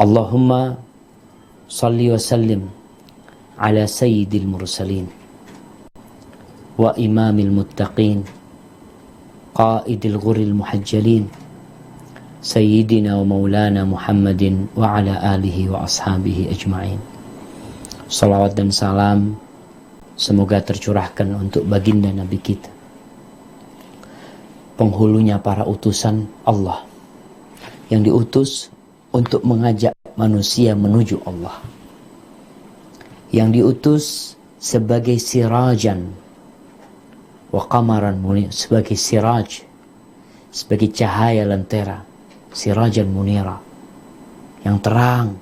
Allahumma salli wa sallim ala sayyidil mursalin wa imamil muttaqin qaidil ghuril muhajjalin sayyidina wa maulana Muhammadin wa ala alihi wa ashabihi ajma'in. Salawat dan salam semoga tercurahkan untuk baginda Nabi kita, penghulunya para utusan Allah yang diutus untuk mengajak manusia menuju Allah, yang diutus sebagai sirajan wa qamaran munir, sebagai siraj, sebagai cahaya lentera, sirajan munira, yang terang,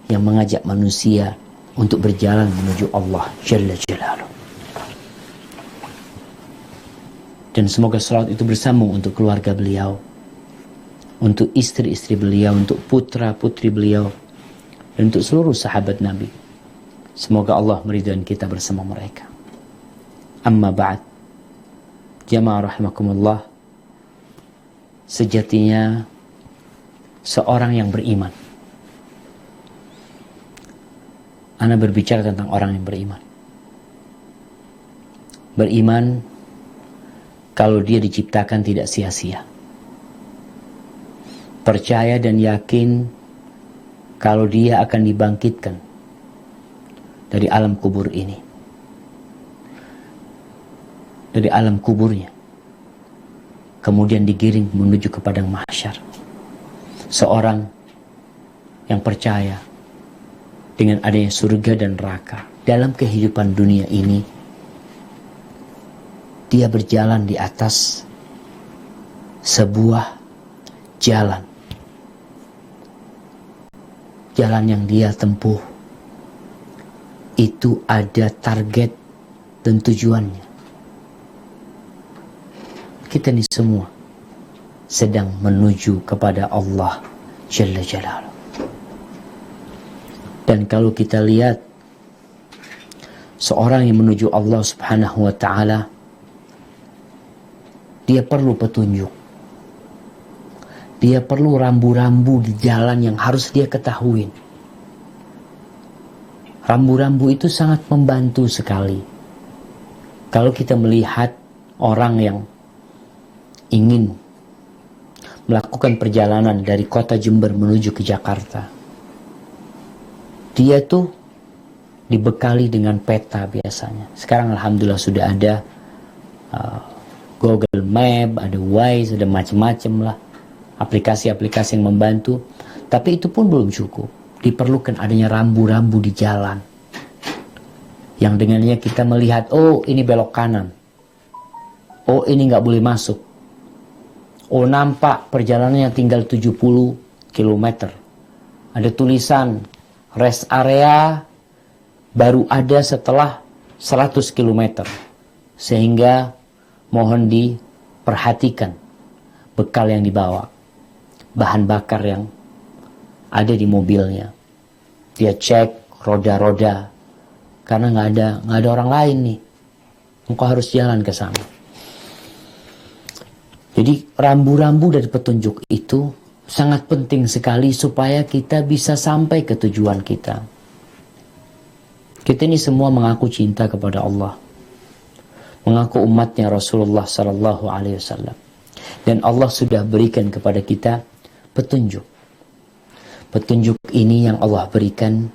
yang mengajak manusia untuk berjalan menuju Allah Jalla Jalaluh. Dan semoga salawat itu bersambung untuk keluarga beliau, untuk istri-istri beliau, untuk putra-putri beliau, dan untuk seluruh sahabat Nabi. Semoga Allah meridhai kita bersama mereka. Amma ba'd, jamaah rahimakumullah, sejatinya seorang yang beriman, Ana berbicara tentang orang yang beriman. Beriman kalau dia diciptakan tidak sia-sia. Percaya dan yakin kalau dia akan dibangkitkan dari alam kubur ini, dari alam kuburnya, kemudian digiring menuju ke padang mahsyar. Seorang yang percaya dengan adanya surga dan neraka dalam kehidupan dunia ini, dia berjalan di atas sebuah jalan. Jalan yang dia tempuh itu ada target dan tujuannya. Kita ini semua sedang menuju kepada Allah Jalla Jalaluh. Dan kalau kita lihat seorang yang menuju Allah Subhanahu wa ta'ala, dia perlu petunjuk. Dia perlu rambu-rambu di jalan yang harus dia ketahui. Rambu-rambu itu sangat membantu sekali. Kalau kita melihat orang yang ingin melakukan perjalanan dari kota Jember menuju ke Jakarta, dia tuh dibekali dengan peta biasanya. Sekarang alhamdulillah sudah ada Google Map, ada Waze, ada macam-macam lah aplikasi-aplikasi yang membantu. Tapi itu pun belum cukup. Diperlukan adanya rambu-rambu di jalan yang dengannya kita melihat, oh ini belok kanan, oh ini nggak boleh masuk, oh nampak perjalanannya tinggal 70 km, ada tulisan rest area baru ada setelah 100 km. Sehingga mohon diperhatikan bekal yang dibawa, bahan bakar yang ada di mobilnya. Dia cek roda-roda, karena nggak ada orang lain nih. Engkau harus jalan ke sana. Jadi rambu-rambu dari petunjuk itu sangat penting sekali supaya kita bisa sampai ke tujuan kita. Kita ini semua mengaku cinta kepada Allah, mengaku umatnya Rasulullah Sallallahu Alaihi Wasallam, dan Allah sudah berikan kepada kita petunjuk. Petunjuk ini yang Allah berikan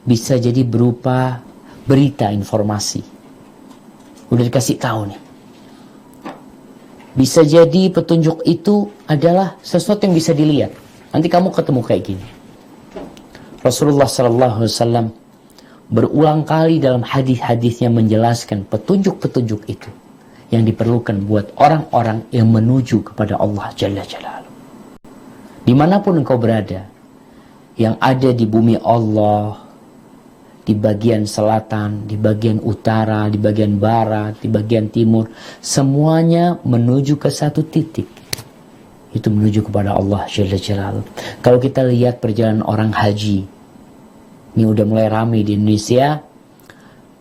bisa jadi berupa berita, informasi. Udah dikasih tahu nih. Bisa jadi petunjuk itu adalah sesuatu yang bisa dilihat. Nanti kamu ketemu kayak gini. Rasulullah Sallallahu Alaihi Wasallam berulang kali dalam hadis-hadisnya menjelaskan petunjuk-petunjuk itu yang diperlukan buat orang-orang yang menuju kepada Allah Jalla Jalaluh. Dimanapun engkau berada, yang ada di bumi Allah, di bagian selatan, di bagian utara, di bagian barat, di bagian timur, semuanya menuju ke satu titik. Itu menuju kepada Allah Jalla Jalaluh. Kalau kita lihat perjalanan orang haji, ini udah mulai ramai di Indonesia.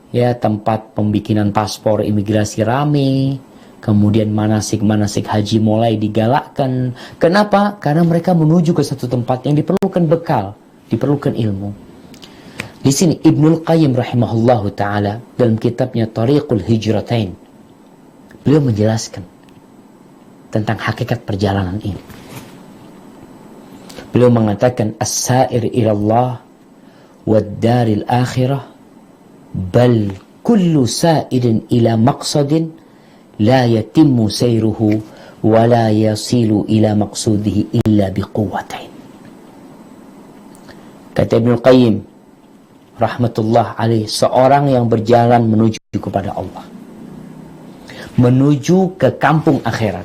Ya, tempat pembikinan paspor imigrasi ramai, Kemudian manasik-manasik haji mulai digalakkan. Kenapa? Karena mereka menuju ke satu tempat yang diperlukan bekal, diperlukan ilmu. Di sini Ibnul Qayyim rahimahullahu ta'ala dalam kitabnya Tariqul Hijratain, beliau menjelaskan tentang hakikat perjalanan ini. Beliau mengatakan as-sa'ir ilallah wad-daril akhirah bal kullu sa'irin ila maqsadin la yatimmu sayruhu wa la yasilu ila maqsudihi illa biquwwatain. Kata Ibnul Qayyim rahmatullah alaih, seorang yang berjalan menuju kepada Allah, menuju ke kampung akhirat,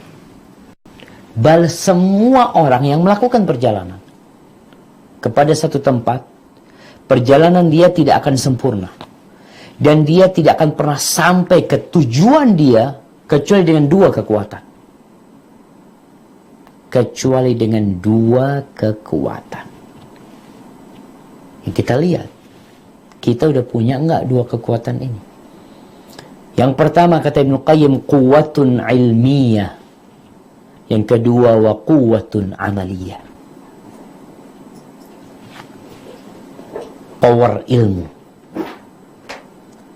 bal semua orang yang melakukan perjalanan kepada satu tempat, perjalanan dia tidak akan sempurna dan dia tidak akan pernah sampai ke tujuan dia kecuali dengan dua kekuatan. Kecuali dengan dua kekuatan. Yang kita lihat, kita udah punya enggak dua kekuatan ini? Yang pertama kata Ibnu Qayyim, quwwatun ilmiyah. Yang kedua, wa quwwatun amaliyah. Power ilmu.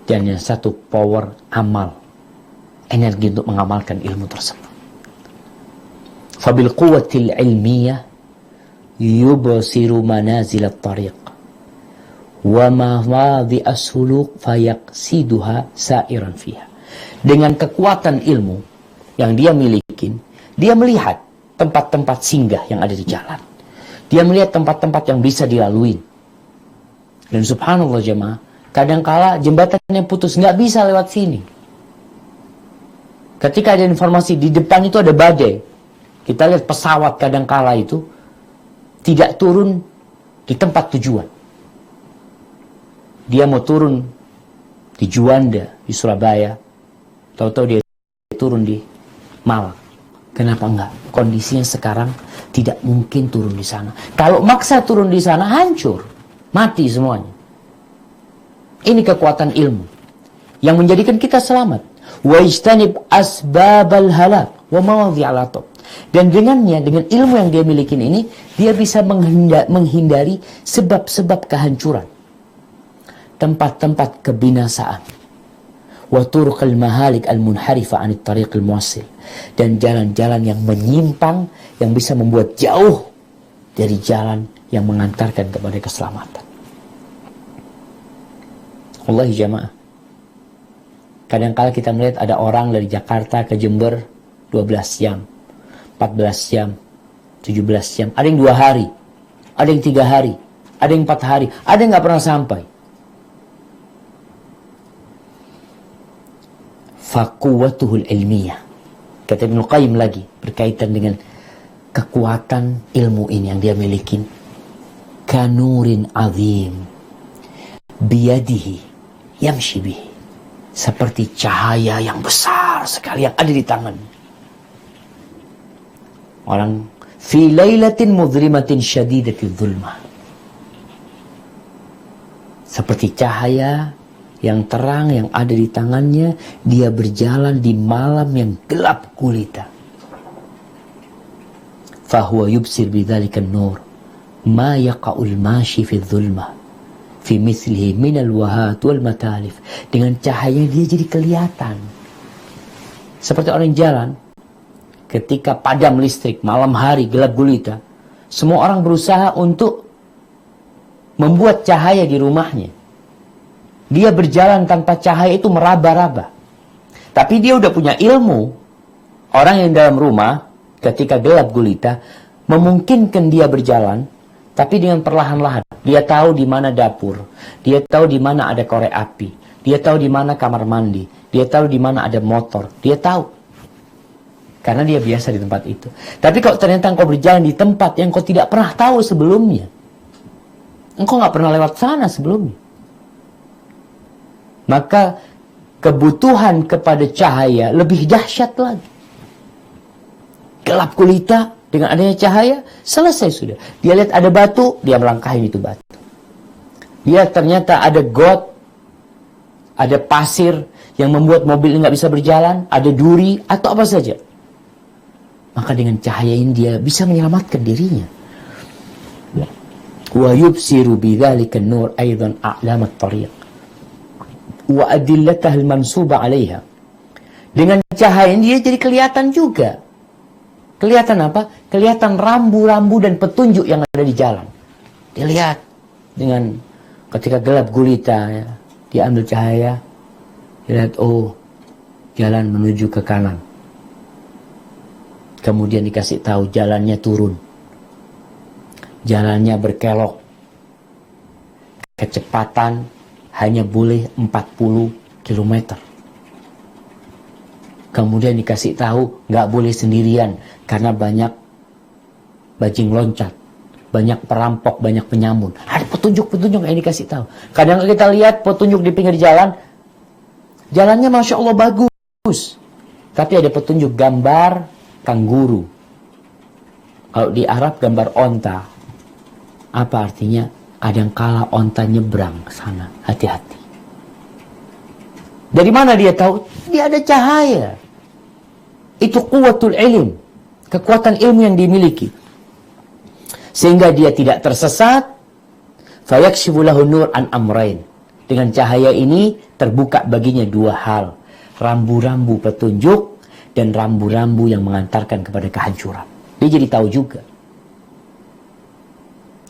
Dan yang satu, power amal. Energi untuk mengamalkan ilmu tersebut. Fabil quwwatil ilmiyah yubsiru manazil at-tariq wa mawadhi as-suluk fayaqsiduha sa'iran fiha. Dengan kekuatan ilmu yang dia miliki, dia melihat tempat-tempat singgah yang ada di jalan. Dia melihat tempat-tempat yang bisa dilalui. Dan subhanallah jemaah, kadangkala jembatan yang putus nggak bisa lewat sini. Ketika ada informasi di depan itu ada badai, kita lihat pesawat kadangkala itu tidak turun di tempat tujuan. Dia mau turun di Juanda, di Surabaya, tahu-tahu dia turun di Malang. Kenapa enggak? Kondisinya sekarang tidak mungkin turun di sana. Kalau maksa turun di sana, hancur, mati semuanya. Ini kekuatan ilmu yang menjadikan kita selamat. Wa ijtanib asbabal halak wa mawadhi'al atab. Dan dengannya, dengan ilmu yang dia miliki ini, dia bisa menghindari sebab-sebab kehancuran, tempat-tempat kebinasaan, wa turuqal mahalik al-munharifa 'anit tariqil muwassil, dan jalan-jalan yang menyimpang yang bisa membuat jauh dari jalan yang mengantarkan kepada keselamatan. Wallahi jamaah, kadang-kala kita melihat ada orang dari Jakarta ke Jember 12 jam, 14 jam, 17 jam, ada yang 2 hari, ada yang 3 hari, ada yang 4 hari, ada yang nggak pernah sampai. Faquwwatuhul ilmiyah, kata Ibnu Qayyim lagi berkaitan dengan kekuatan ilmu ini yang dia miliki, kanurin azim biyadihi yamshi bihi, seperti cahaya yang besar sekali yang ada di tangan orang, fi lailatin mudhrimatin syadidatil dhulmah, seperti cahaya yang terang yang ada di tangannya, dia berjalan di malam yang gelap gulita. Fahuwa yubsir bidzalikan nur ma yaqa'ul mashi fi dhulmah fi mithlihi minal wahat wal matalif. Dengan cahaya dia jadi kelihatan seperti orang jalan ketika padam listrik malam hari gelap gulita. Semua orang berusaha untuk membuat cahaya di rumahnya. Dia berjalan tanpa cahaya itu meraba-raba. Tapi dia udah punya ilmu. Orang yang dalam rumah ketika gelap gulita memungkinkan dia berjalan, tapi dengan perlahan-lahan. Dia tahu di mana dapur, dia tahu di mana ada korek api, dia tahu di mana kamar mandi, dia tahu di mana ada motor, dia tahu. Karena dia biasa di tempat itu. Tapi kalau ternyata engkau berjalan di tempat yang engkau tidak pernah tahu sebelumnya, engkau nggak pernah lewat sana sebelumnya, maka kebutuhan kepada cahaya lebih dahsyat lagi. Gelap gulita, dengan adanya cahaya, selesai sudah. Dia lihat ada batu, dia melangkahi itu batu. Dia ternyata ada got, ada pasir yang membuat mobil nggak bisa berjalan, ada duri atau apa saja. Maka dengan cahaya ini dia bisa menyelamatkan dirinya. Wa yubsiru bidzalika an-nur aidan a'lam at-tariq wa adillatah al-mansuba 'alaiha. Dengan cahaya ini dia jadi kelihatan juga. Kelihatan apa? Kelihatan rambu-rambu dan petunjuk yang ada di jalan. Dilihat dengan ketika gelap gulita, ya, dia ambil cahaya, dia lihat, oh, jalan menuju ke kanan. Kemudian dikasih tahu jalannya turun. Jalannya berkelok. Kecepatan hanya boleh 40 km. Kemudian dikasih tahu nggak boleh sendirian karena banyak bajing loncat, banyak perampok, banyak penyamun. Ada petunjuk-petunjuk yang dikasih tahu. Kadang kita lihat petunjuk di pinggir jalan, jalannya masya Allah bagus, tapi ada petunjuk gambar kangguru. Kalau di Arab gambar onta, apa artinya? Kadangkala onta nyebrang ke sana, hati-hati. Dari mana dia tahu? Dia ada cahaya. Itu quwwatul ilm, kekuatan ilmu yang dimiliki. Sehingga dia tidak tersesat. Fayakshifu lahu nur an amrain. Dengan cahaya ini terbuka baginya dua hal. Rambu-rambu petunjuk dan rambu-rambu yang mengantarkan kepada kehancuran. Dia jadi tahu juga.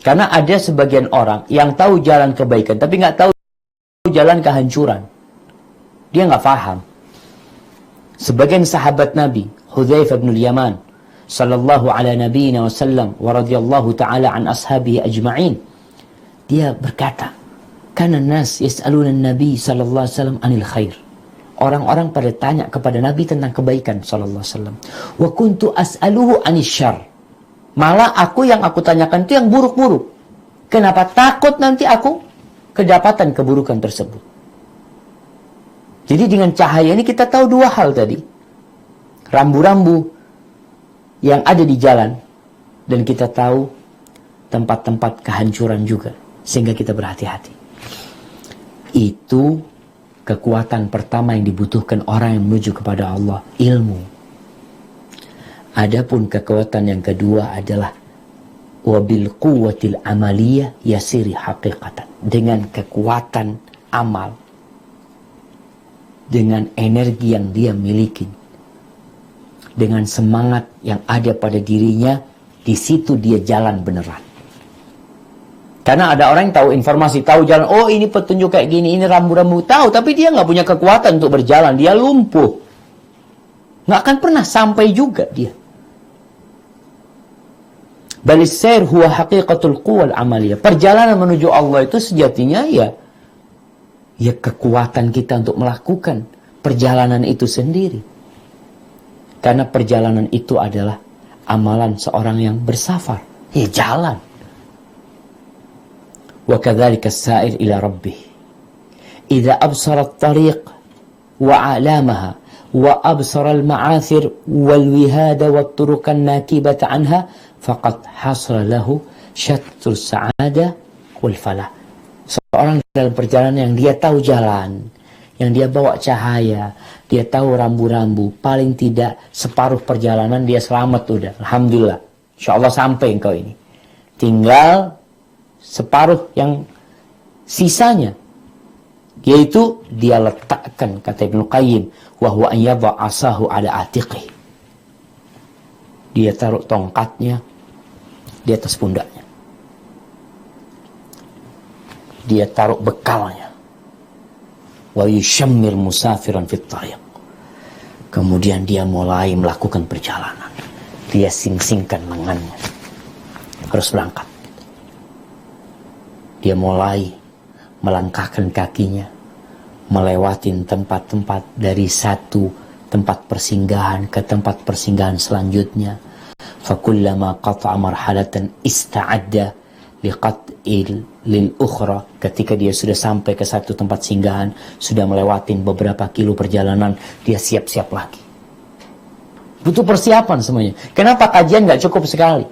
Karena ada sebagian orang yang tahu jalan kebaikan, tapi nggak tahu jalan kehancuran. Dia nggak paham. Sebagian sahabat Nabi, Hudzaifah bin Yaman, sallallahu ala nabiyina wasallam, wa radiyallahu ta'ala an ashabihi ajma'in. Dia berkata, kana nas yas'aluna Nabi sallallahu alaihi wasallam anil khair. Orang-orang pada tanya kepada Nabi tentang kebaikan sallallahu alaihi wasallam. Wa kuntu as'aluhu anis syarr. Malah yang aku tanyakan itu yang buruk-buruk. Kenapa? Takut nanti aku kedapatan keburukan tersebut. Jadi dengan cahaya ini kita tahu dua hal tadi. Rambu-rambu yang ada di jalan. Dan kita tahu tempat-tempat kehancuran juga. Sehingga kita berhati-hati. Itu kekuatan pertama yang dibutuhkan orang yang menuju kepada Allah. Ilmu. Adapun kekuatan yang kedua adalah wabil quwwatil amaliyah yasiri haqiqatan. Dengan kekuatan amal, dengan energi yang dia miliki, dengan semangat yang ada pada dirinya, di situ dia jalan beneran. Karena ada orang yang tahu informasi, tahu jalan, oh ini petunjuk kayak gini, ini rambu-rambu, tahu, tapi dia nggak punya kekuatan untuk berjalan, dia lumpuh. Nggak akan pernah sampai juga dia. Balissair huwa haqiqatul quwwal amaliyah. Perjalanan menuju Allah itu sejatinya ya kekuatan kita untuk melakukan perjalanan itu sendiri. Karena perjalanan itu adalah amalan seorang yang bersafar. Ya jalan. Wa kadzalika as-sa'ir ila rabbih. Idza absara at-tariq wa 'alamaha wa absara al-ma'athir wal wihada wat turukan nakibata anha faqad hasra lahu syatrul sa'ada wal falah. Seorang dalam perjalanan yang dia tahu jalan, yang dia bawa cahaya, dia tahu rambu-rambu, paling tidak separuh perjalanan dia selamat udah. Alhamdulillah. Insyaallah sampai engkau ini. Tinggal separuh yang sisanya, yaitu dia letakkan, kata Ibnu Qayyim, wa huwa an yadha asahu ala atiqih. Dia taruh tongkatnya di atas pundaknya. Dia taruh bekalnya. Wa yushammir musafiran fit tariq. Kemudian dia mulai melakukan perjalanan. Dia sing-singkan lengannya. Harus berangkat. Dia mulai melangkahkan kakinya, melewati tempat-tempat dari satu tempat persinggahan ke tempat persinggahan selanjutnya. Fakullama qata'a marhalatan ista'adda liqat'il lil ukhra. Ketika dia sudah sampai ke satu tempat singgahan, sudah melewati beberapa kilo perjalanan, dia siap-siap lagi. Butuh persiapan semuanya. Kenapa kajian nggak cukup sekali?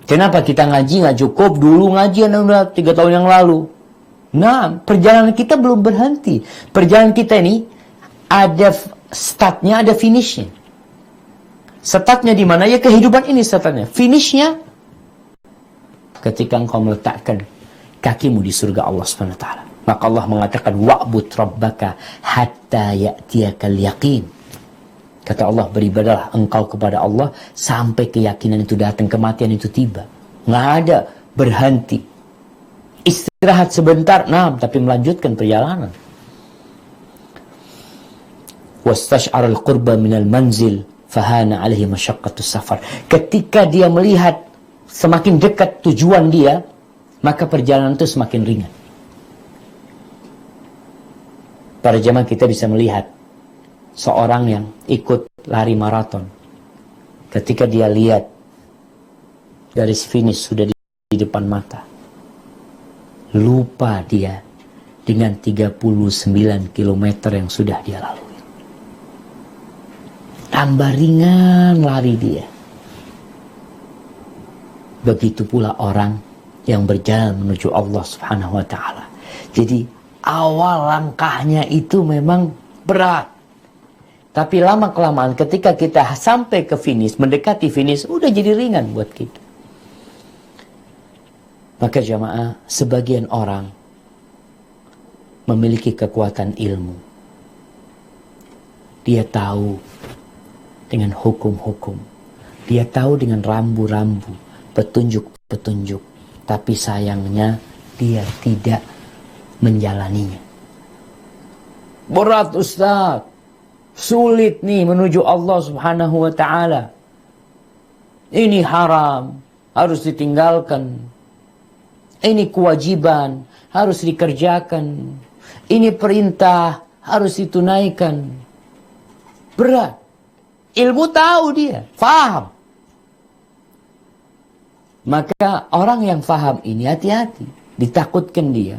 Kenapa kita ngaji nggak cukup? Dulu ngajian udah 3 tahun yang lalu. Nah, perjalanan kita belum berhenti. Perjalanan kita ini ada startnya, ada finishnya. Startnya di mana? Ya kehidupan ini startnya. Finishnya ketika engkau meletakkan kakimu di surga Allah SWT. Maka Allah mengatakan, wa'bud rabbaka hatta ya'tiyakal yaqin. Kata Allah, beribadahlah engkau kepada Allah sampai keyakinan itu datang, kematian itu tiba. Nggak ada berhenti. Istirahat sebentar, nah, tapi melanjutkan perjalanan. Wastash'ar al-qurba minal manzil fahana alaihi masyaqqatus safar. Ketika dia melihat semakin dekat tujuan dia, maka perjalanan itu semakin ringan. Para jemaah, kita bisa melihat seorang yang ikut lari maraton. Ketika dia lihat garis finish sudah di depan mata, lupa dia dengan 39 km yang sudah dia lalui. Tambah ringan lari dia. Begitu pula orang yang berjalan menuju Allah Subhanahu wa ta'ala. Jadi awal langkahnya itu memang berat. Tapi lama-kelamaan ketika kita sampai ke finish, mendekati finish, udah jadi ringan buat kita. Maka jamaah, sebagian orang memiliki kekuatan ilmu. Dia tahu dengan hukum-hukum. Dia tahu dengan rambu-rambu, petunjuk-petunjuk. Tapi sayangnya dia tidak menjalaninya. Berat Ustaz. Sulit nih menuju Allah Subhanahu wa ta'ala. Ini haram, harus ditinggalkan. Ini kewajiban, harus dikerjakan. Ini perintah, harus ditunaikan. Berat. Ilmu tahu dia, faham. Maka orang yang faham ini hati-hati, ditakutkan dia.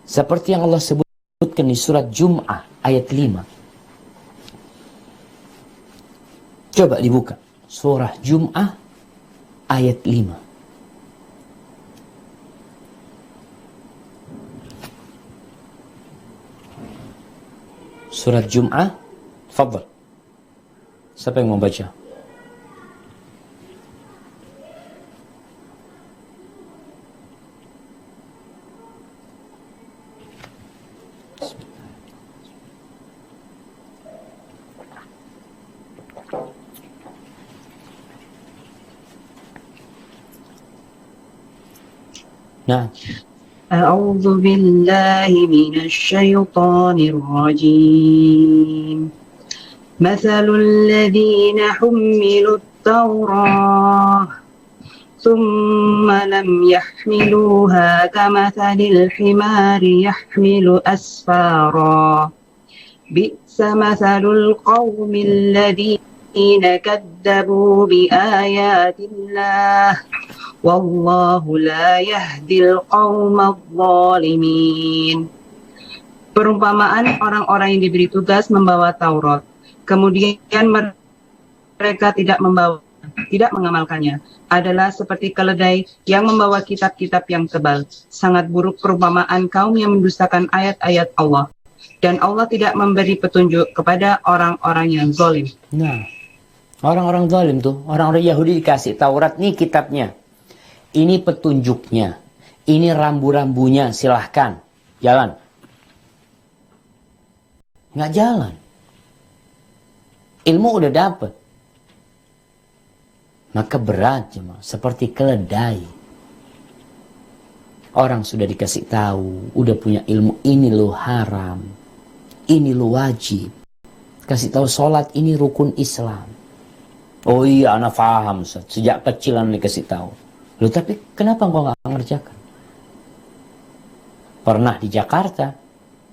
Seperti yang Allah sebutkan di surat Jum'ah ayat 5. Coba dibuka. Surah Jum'ah ayat 5. Surat Jum'ah, fadhal. Siapa yang mau baca? Nah, أعوذ بالله من الشيطان الرجيم مثل الذين حملوا التوراة ثم لم يحملوها كمثل الحمار يحمل أسفارا بئس مثل القوم الذين كذبوا بآيات الله Wallahu la yahdil qawmal zalimin. Perumpamaan orang-orang yang diberi tugas membawa Taurat, kemudian mereka tidak mengamalkannya, adalah seperti keledai yang membawa kitab-kitab yang tebal. Sangat buruk perumpamaan kaum yang mendustakan ayat-ayat Allah, dan Allah tidak memberi petunjuk kepada orang-orang yang zalim. Nah, orang-orang zalim tuh, orang-orang Yahudi dikasih Taurat, nih kitabnya. Ini petunjuknya. Ini rambu-rambunya. Silahkan. Jalan. Nggak jalan. Ilmu udah dapet. Maka berat jemaah. Seperti keledai. Orang sudah dikasih tahu. Udah punya ilmu. Ini lo haram. Ini lo wajib. Kasih tahu sholat ini rukun Islam. Oh iya, anak paham. Sejak kecil anak dikasih tahu. Loh, tapi kenapa engkau nggak mengerjakan? Pernah di Jakarta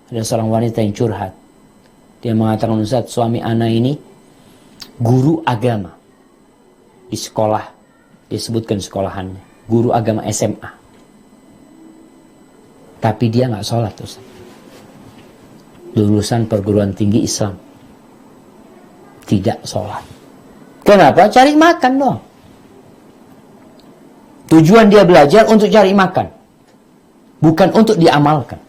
ada seorang wanita yang curhat. Dia mengatakan, Ustaz, suami anak ini guru agama di sekolah, disebutkan sekolahannya, guru agama SMA. Tapi dia nggak sholat, Ustaz. Lulusan perguruan tinggi Islam, tidak sholat. Kenapa? Cari makan dong. Tujuan dia belajar untuk cari makan. bukan untuk diamalkan.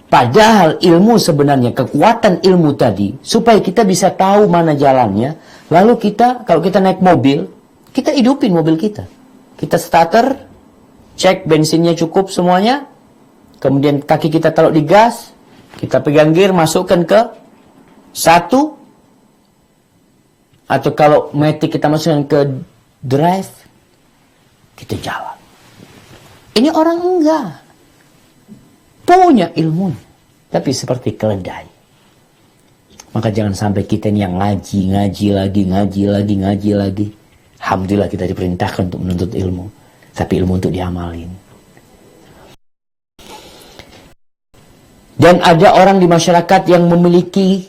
Padahal ilmu sebenarnya, kekuatan ilmu tadi, supaya kita bisa tahu mana jalannya, lalu kita, kalau kita naik mobil, kita hidupin mobil kita. Kita starter, cek bensinnya cukup semuanya, kemudian kaki kita taruh di gas, kita pegang gear, masukkan ke 1, atau kalau matic kita masukkan ke drive, kita jalan. Ini orang enggak. Punya ilmu, tapi seperti keledai. Maka jangan sampai kita ini yang ngaji lagi. Alhamdulillah kita diperintahkan untuk menuntut ilmu, tapi ilmu untuk diamalin. Dan ada orang di masyarakat yang memiliki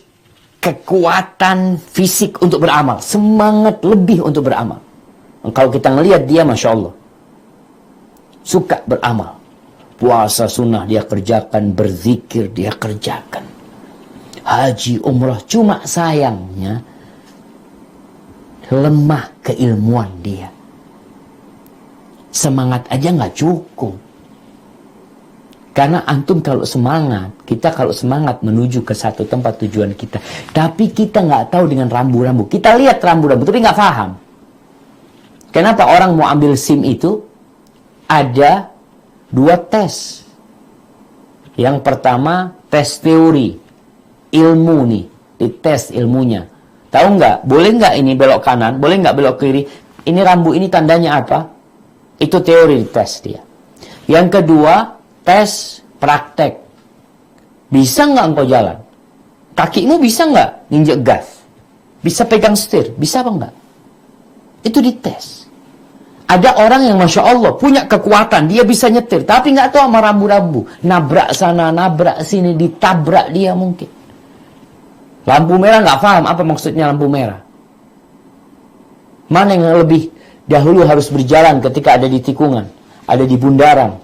kekuatan fisik untuk beramal, semangat lebih untuk beramal. Kalau kita ngelihat dia, Masya Allah, suka beramal. Puasa sunnah dia kerjakan, berzikir dia kerjakan, haji, umrah. Cuma sayangnya lemah keilmuan dia. Semangat aja nggak cukup. Karena antum kalau semangat, kita kalau semangat menuju ke satu tempat tujuan kita, tapi kita nggak tahu dengan rambu-rambu. Kita lihat rambu-rambu, tapi nggak paham. Kenapa orang mau ambil SIM itu? Ada 2 tes. Yang pertama, tes teori. Ilmu nih, dites ilmunya. Tahu nggak? Boleh nggak ini belok kanan? Boleh nggak belok kiri? Ini rambu ini tandanya apa? Itu teori tes dia. Yang kedua, tes praktek. Bisa nggak engkau jalan? Kakimu bisa nggak nginjek gas? Bisa pegang setir? Bisa apa nggak? Itu dites. Ada orang yang Masya Allah punya kekuatan, dia bisa nyetir, tapi nggak tahu sama rambu-rambu. Nabrak sana, nabrak sini, ditabrak dia mungkin. Lampu merah nggak paham apa maksudnya lampu merah. Mana yang lebih dahulu harus berjalan ketika ada di tikungan, ada di bundaran.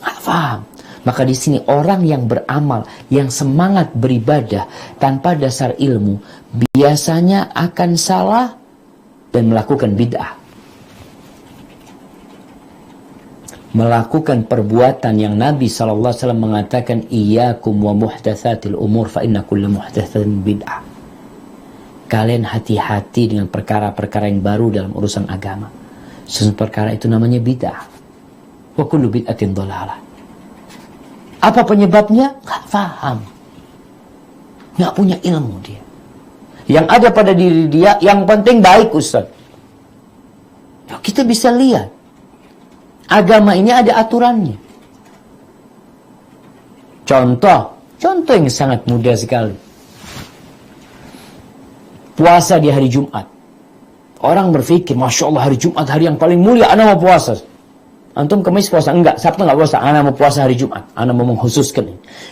Nggak paham. Maka di sini orang yang beramal, yang semangat beribadah tanpa dasar ilmu, biasanya akan salah dan melakukan bid'ah. Melakukan perbuatan yang Nabi SAW mengatakan, iyyakum wa muhdatsatil umur fa inna kulla muhdatsatin bid'ah. Kalian hati-hati dengan perkara-perkara yang baru dalam urusan agama. Semua perkara itu namanya bid'ah. Wa kullu bid'atin dhalalah. Apa penyebabnya? Nggak paham. Nggak punya ilmu dia. Yang ada pada diri dia, yang penting baik, Ustaz. Ya, kita bisa lihat. Agama ini ada aturannya. Contoh yang sangat mudah sekali. Puasa di hari Jumat. Orang berpikir, Masya Allah hari Jumat hari yang paling mulia, anak mau puasa. Antum Kamis puasa? Enggak, Sabtu enggak puasa. Anak mau puasa hari Jumat. Anak mau mengkhususkan.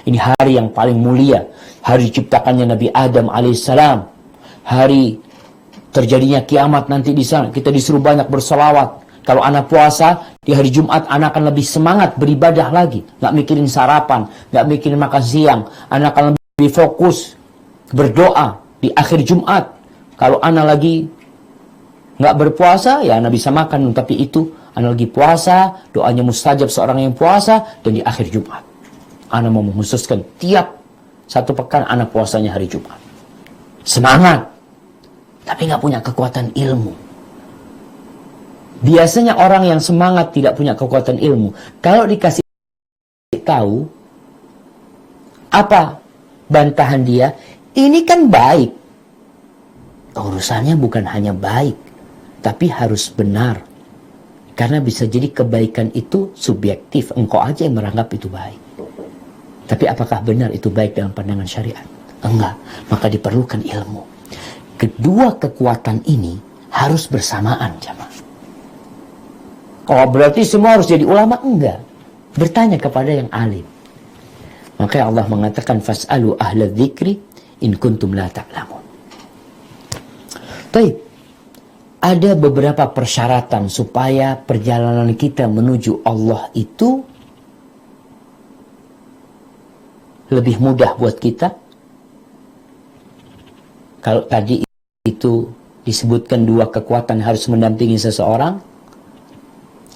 Ini hari yang paling mulia. Hari diciptakannya Nabi Adam alaihissalam. Hari terjadinya kiamat nanti di sana. Kita disuruh banyak berselawat. Kalau anak puasa, di hari Jumat anak akan lebih semangat beribadah lagi. Nggak mikirin sarapan, nggak mikirin makan siang. Anak akan lebih fokus berdoa di akhir Jumat. Kalau anak lagi nggak berpuasa, ya anak bisa makan. Tapi itu, anak lagi puasa, doanya mustajab seorang yang puasa, dan di akhir Jumat. Anak mau mengkhususkan tiap satu pekan anak puasanya hari Jumat. Semangat. Tapi nggak punya kekuatan ilmu. Biasanya orang yang semangat tidak punya kekuatan ilmu, kalau dikasih tahu, apa bantahan dia? Ini kan baik. Urusannya bukan hanya baik, tapi harus benar. Karena bisa jadi kebaikan itu subjektif, engkau aja yang menganggap itu baik. Tapi apakah benar itu baik dalam pandangan syariat? Enggak, maka diperlukan ilmu. Kedua kekuatan ini harus bersamaan, jamaah. Oh, berarti semua harus jadi ulama? Enggak. Bertanya kepada yang alim. Maka Allah mengatakan, fas'alu ahla dzikri in kuntum la ta'lamun. Baik. Ada beberapa persyaratan supaya perjalanan kita menuju Allah itu lebih mudah buat kita. Kalau tadi itu disebutkan 2 kekuatan harus mendampingi seseorang,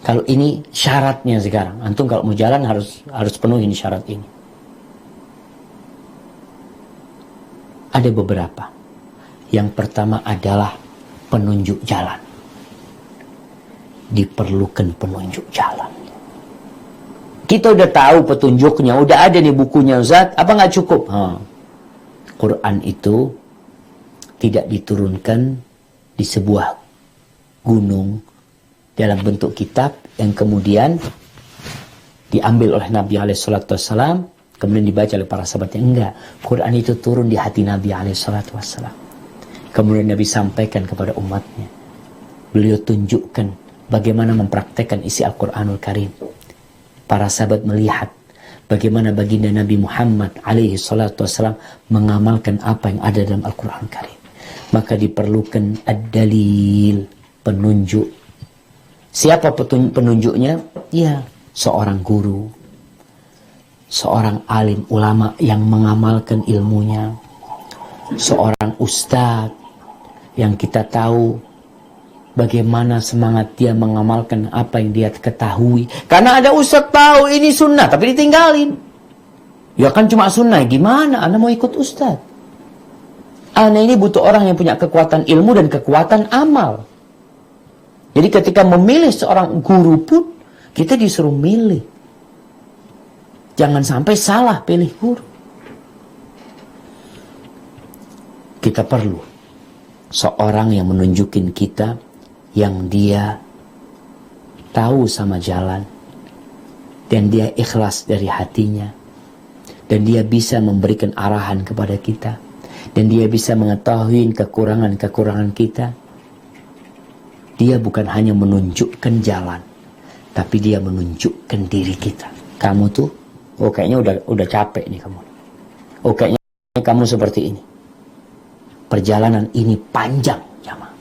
Kalau ini syaratnya sekarang, antum kalau mau jalan harus penuhi syarat ini. Ada beberapa. Yang pertama adalah penunjuk jalan. Diperlukan penunjuk jalan. Kita udah tahu petunjuknya, udah ada nih bukunya Ustaz, apa nggak cukup? Quran itu tidak diturunkan di sebuah gunung dalam bentuk kitab yang kemudian diambil oleh Nabi SAW, kemudian dibaca oleh para sahabatnya. Enggak, Quran itu turun di hati Nabi SAW. Kemudian Nabi sampaikan kepada umatnya. Beliau tunjukkan bagaimana mempraktekkan isi Al-Quranul Karim. Para sahabat melihat bagaimana baginda Nabi Muhammad SAW mengamalkan apa yang ada dalam Al-Quranul Karim. Maka diperlukan ad-dalil, penunjuk. Siapa penunjuknya? Ya, seorang guru, seorang alim ulama yang mengamalkan ilmunya, seorang ustadz yang kita tahu bagaimana semangat dia mengamalkan apa yang dia ketahui. Karena ada ustadz tahu ini sunnah tapi ditinggalin. Ya kan cuma sunnah, gimana Anda mau ikut ustadz? Anda ini butuh orang yang punya kekuatan ilmu dan kekuatan amal. Jadi ketika memilih seorang guru pun kita disuruh milih. Jangan sampai salah pilih guru. Kita perlu seorang yang menunjukin kita, yang dia tahu sama jalan, dan dia ikhlas dari hatinya, dan dia bisa memberikan arahan kepada kita, dan dia bisa mengetahui kekurangan-kekurangan kita. Dia bukan hanya menunjukkan jalan, tapi dia menunjukkan diri kita. Kamu tuh, oh kayaknya udah capek nih kamu. Oh kayaknya kamu seperti ini. Perjalanan ini panjang, jamaah.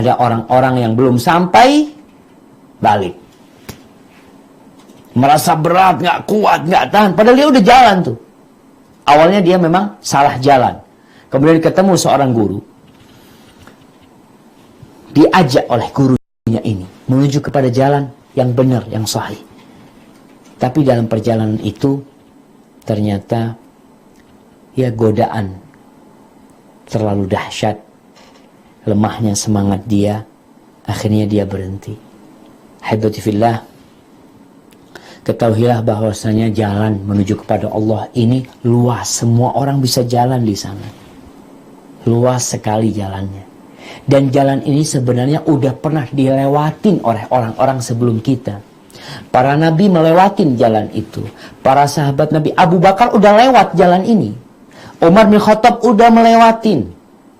Ada orang-orang yang belum sampai, balik. Merasa berat, nggak kuat, nggak tahan. Padahal dia udah jalan tuh. Awalnya dia memang salah jalan. Kemudian ketemu seorang guru. Diajak oleh gurunya ini menuju kepada jalan yang benar, yang sahih. Tapi dalam perjalanan itu ternyata ya godaan terlalu dahsyat, lemahnya semangat dia, akhirnya dia berhenti. Haibati fillah, ketahuilah bahwasanya jalan menuju kepada Allah ini luas, semua orang bisa jalan di sana. Luas sekali jalannya. Dan jalan ini sebenarnya udah pernah dilewatin oleh orang-orang sebelum kita. Para nabi melewatin jalan itu. Para sahabat Nabi, Abu Bakar udah lewat jalan ini. Umar bin Khattab udah melewatin.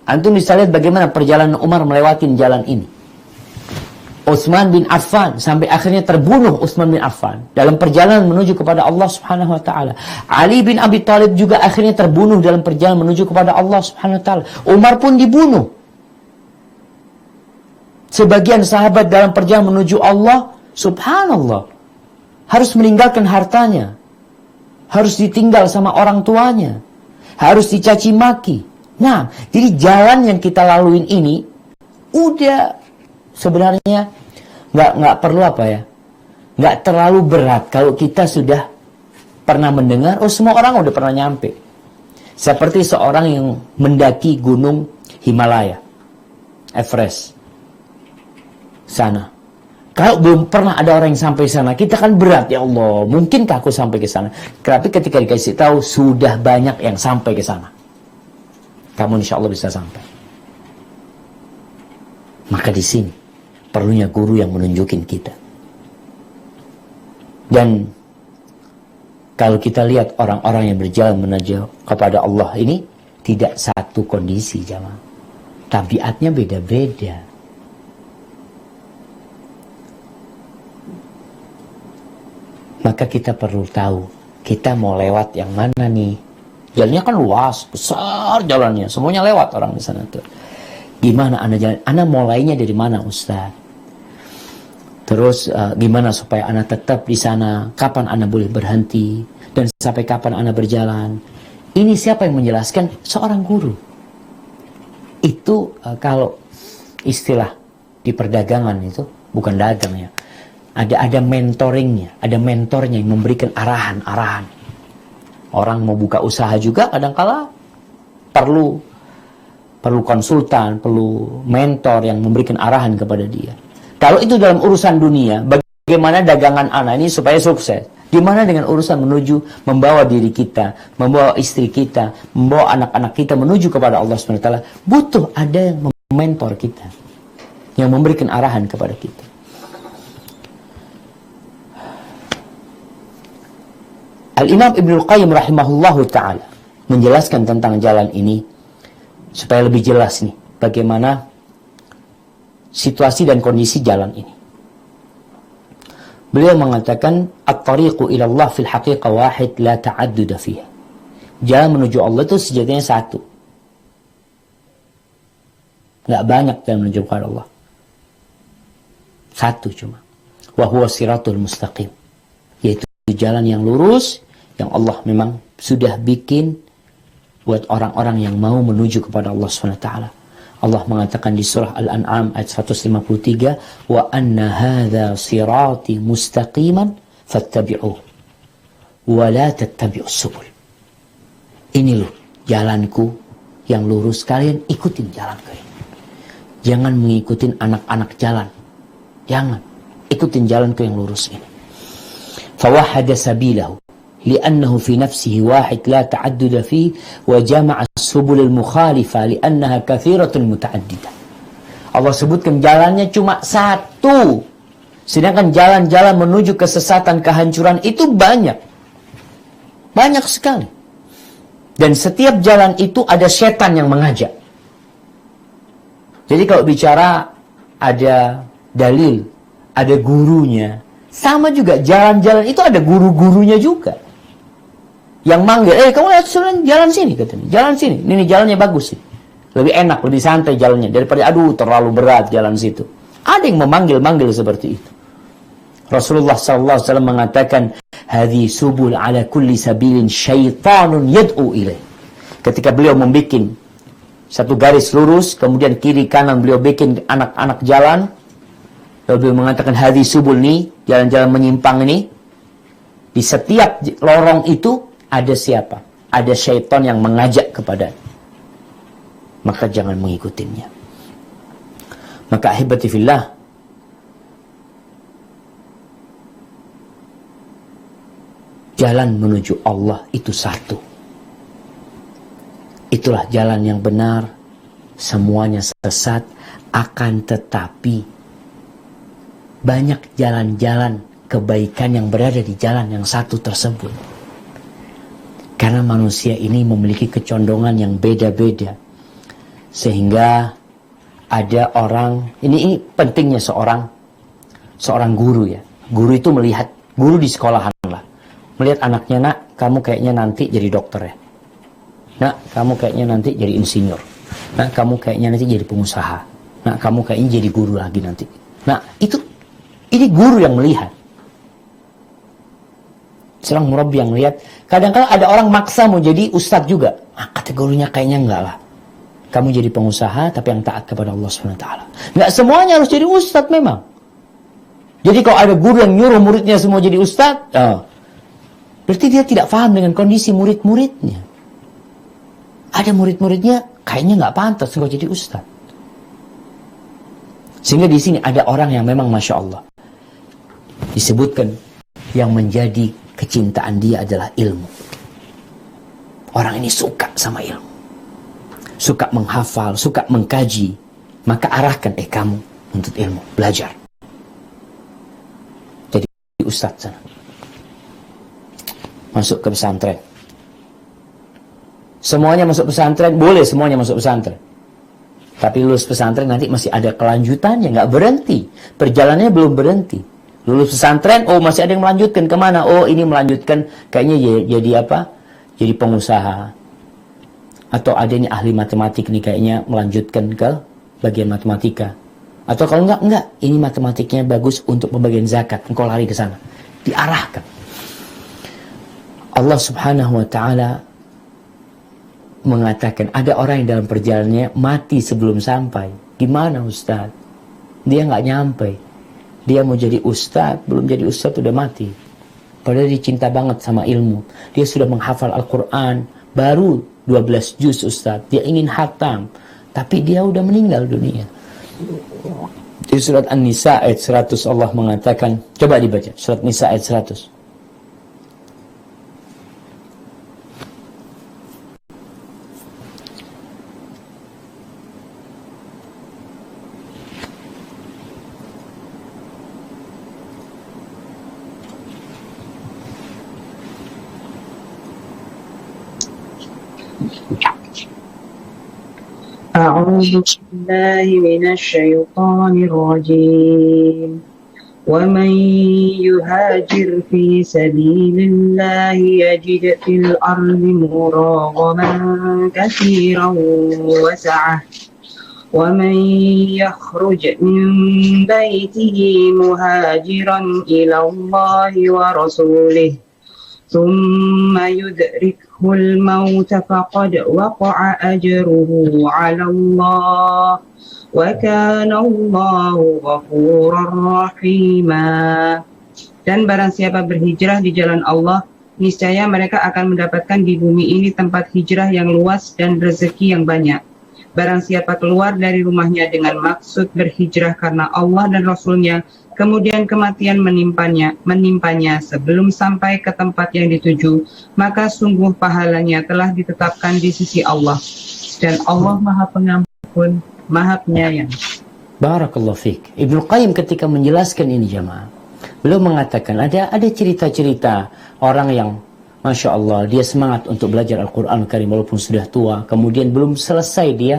Antum bisa lihat bagaimana perjalanan Umar melewatin jalan ini. Utsman bin Affan sampai akhirnya terbunuh Utsman bin Affan dalam perjalanan menuju kepada Allah Subhanahu wa taala. Ali bin Abi Thalib juga akhirnya terbunuh dalam perjalanan menuju kepada Allah Subhanahu wa taala. Umar pun dibunuh. Sebagian sahabat dalam perjalanan menuju Allah, subhanallah, harus meninggalkan hartanya, harus ditinggal sama orang tuanya, harus dicaci maki. Nah, jadi jalan yang kita laluin ini udah sebenarnya nggak perlu apa ya, nggak terlalu berat kalau kita sudah pernah mendengar. Oh, semua orang udah pernah nyampe. Seperti seorang yang mendaki gunung Himalaya, Everest. Sana. Kalau belum pernah ada orang yang sampai sana, kita kan berat, ya Allah. Mungkinkah aku sampai ke sana? Tapi ketika dikasih tahu sudah banyak yang sampai ke sana, kamu insya Allah bisa sampai. Maka di sini perlunya guru yang menunjukin kita. Dan kalau kita lihat orang-orang yang berjalan menuju kepada Allah ini tidak satu kondisi, jamaah. Tabiatnya beda-beda. Maka kita perlu tahu, kita mau lewat yang mana nih? Jalannya kan luas, besar jalannya, semuanya lewat orang di sana tuh. Gimana Anda jalan? Anda mulainya dari mana, Ustaz? Terus gimana supaya Anda tetap di sana? Kapan Anda boleh berhenti? Dan sampai kapan Anda berjalan? Ini siapa yang menjelaskan? Seorang guru. Itu kalau istilah di perdagangan itu bukan dagang ya. Ada mentoringnya, ada mentornya yang memberikan arahan. Orang mau buka usaha juga kadang-kala perlu konsultan, perlu mentor yang memberikan arahan kepada dia. Kalau itu dalam urusan dunia, bagaimana dagangan anak ini supaya sukses? Gimana dengan urusan menuju membawa diri kita, membawa istri kita, membawa anak-anak kita menuju kepada Allah SWT? Butuh ada yang mementor kita, yang memberikan arahan kepada kita. Al-Imam Ibnul Qayyim rahimahullahu ta'ala menjelaskan tentang jalan ini supaya lebih jelas nih bagaimana situasi dan kondisi jalan ini. Beliau mengatakan at-tariqu ila Allah fil haqiqah wahid la ta'adduda fiha. Jalan menuju Allah itu sejatinya satu. Enggak banyak jalan menuju kepada Allah. Satu cuma. Wa huwa siratul mustaqim. Yaitu jalan yang lurus yang Allah memang sudah bikin buat orang-orang yang mau menuju kepada Allah SWT. Allah mengatakan di surah Al-An'am ayat 153, wa anna hadza sirati mustaqiman fattabi'uhu wa la tattabi'us subul. Ini loh jalanku yang lurus, kalian ikutin jalanku ini. Jangan mengikuti anak-anak jalan. Jangan. Ikutin jalanku yang lurus ini. Fawahada sabilahu li'annahu fi nafsihi wahid la ta'adduda fihi wa jama'a as-subul al-mukhalifa li'annaha kathiratun muta'addidah. Allah sebutkan jalannya cuma satu. Sedangkan jalan-jalan menuju kesesatan, kehancuran itu banyak. Banyak sekali. Dan setiap jalan itu ada setan yang mengajak. Jadi kalau bicara ada dalil, ada gurunya, sama juga jalan-jalan itu ada guru-gurunya juga. Yang manggil, kamu lihat jalan sini katanya. Jalan sini, ini jalannya bagus sih. Lebih enak, lebih santai jalannya daripada terlalu berat jalan situ. Ada yang memanggil-manggil seperti itu. Rasulullah SAW mengatakan, hadhi subul ala kulli sabilin syaitanun yad'u ilaih. Ketika beliau membuat satu garis lurus, kemudian kiri kanan beliau bikin anak-anak jalan. Lalu beliau mengatakan hadhi subul nih, jalan-jalan menyimpang ini. Di setiap lorong itu ada siapa? Ada syaitan yang mengajak kepada. Maka jangan mengikutinya. Maka ahibati fillah, jalan menuju Allah itu satu. Itulah jalan yang benar. Semuanya sesat. Akan tetapi banyak jalan-jalan kebaikan yang berada di jalan yang satu tersebut. Karena manusia ini memiliki kecondongan yang beda-beda. Sehingga ada orang, ini pentingnya seorang guru ya. Guru itu melihat, guru di sekolahan lah. Melihat anaknya, nak, kamu kayaknya nanti jadi dokter ya. Nak, kamu kayaknya nanti jadi insinyur. Nak, kamu kayaknya nanti jadi pengusaha. Nak, kamu kayaknya jadi guru lagi nanti. Nah, ini guru yang melihat. Seorang murabbi yang melihat. Kadang-kadang ada orang maksa mau jadi ustadz juga. Kategorinya kayaknya enggak lah. Kamu jadi pengusaha tapi yang taat kepada Allah SWT. Enggak semuanya harus jadi ustadz memang. Jadi kalau ada guru yang nyuruh muridnya semua jadi ustadz, berarti dia tidak paham dengan kondisi murid-muridnya. Ada murid-muridnya kayaknya nggak pantas kalau jadi ustadz. Sehingga di sini ada orang yang memang Masya Allah disebutkan yang menjadi kecintaan dia adalah ilmu. Orang ini suka sama ilmu, suka menghafal, suka mengkaji. Maka arahkan kamu untuk ilmu, belajar. Jadi ustadz sana. Masuk ke pesantren. Semuanya masuk pesantren, boleh semuanya masuk pesantren. Tapi lulus pesantren nanti masih ada kelanjutannya, nggak berhenti. Perjalanannya belum berhenti. Lulus pesantren, masih ada yang melanjutkan kemana? Ini melanjutkan kayaknya jadi apa? Jadi pengusaha. Atau ada ini ahli matematik nih kayaknya melanjutkan ke bagian matematika. Atau kalau enggak, ini matematiknya bagus untuk pembagian zakat. Engkau lari ke sana. Diarahkan. Allah Subhanahu wa Ta'ala mengatakan ada orang yang dalam perjalanannya mati sebelum sampai. Gimana Ustaz? Dia nggak nyampe. Dia mau jadi ustadz, belum jadi ustadz udah mati. Padahal dia cinta banget sama ilmu. Dia sudah menghafal Al-Quran, baru 12 juz ustadz. Dia ingin khatam, tapi dia udah meninggal dunia. Di surat An-Nisa ayat 100 Allah mengatakan, coba dibaca, surat Nisa ayat 100. أعوذ بالله من الشيطان الرجيم ومن يهاجر في سبيل الله يجد في الأرض مراغما كثيرا وسعة ومن يخرج من بيته مهاجرا إلى الله ورسوله ثم يدركه الموت فقد وقع أجره على الله وكان الله غفورا رحيما. Dan barang siapa berhijrah di jalan Allah, niscaya mereka akan mendapatkan di bumi ini tempat hijrah yang luas dan rezeki yang banyak. Barang siapa keluar dari rumahnya dengan maksud berhijrah karena Allah dan Rasulnya, kemudian kematian menimpanya sebelum sampai ke tempat yang dituju, maka sungguh pahalanya telah ditetapkan di sisi Allah. Dan Allah Maha Pengampun, Maha Penyayang. Barakallahu fiik. Ibnu Qayyim ketika menjelaskan ini jamaah, beliau mengatakan ada cerita-cerita orang yang Masya Allah, dia semangat untuk belajar Al-Quran Karim walaupun sudah tua. Kemudian belum selesai dia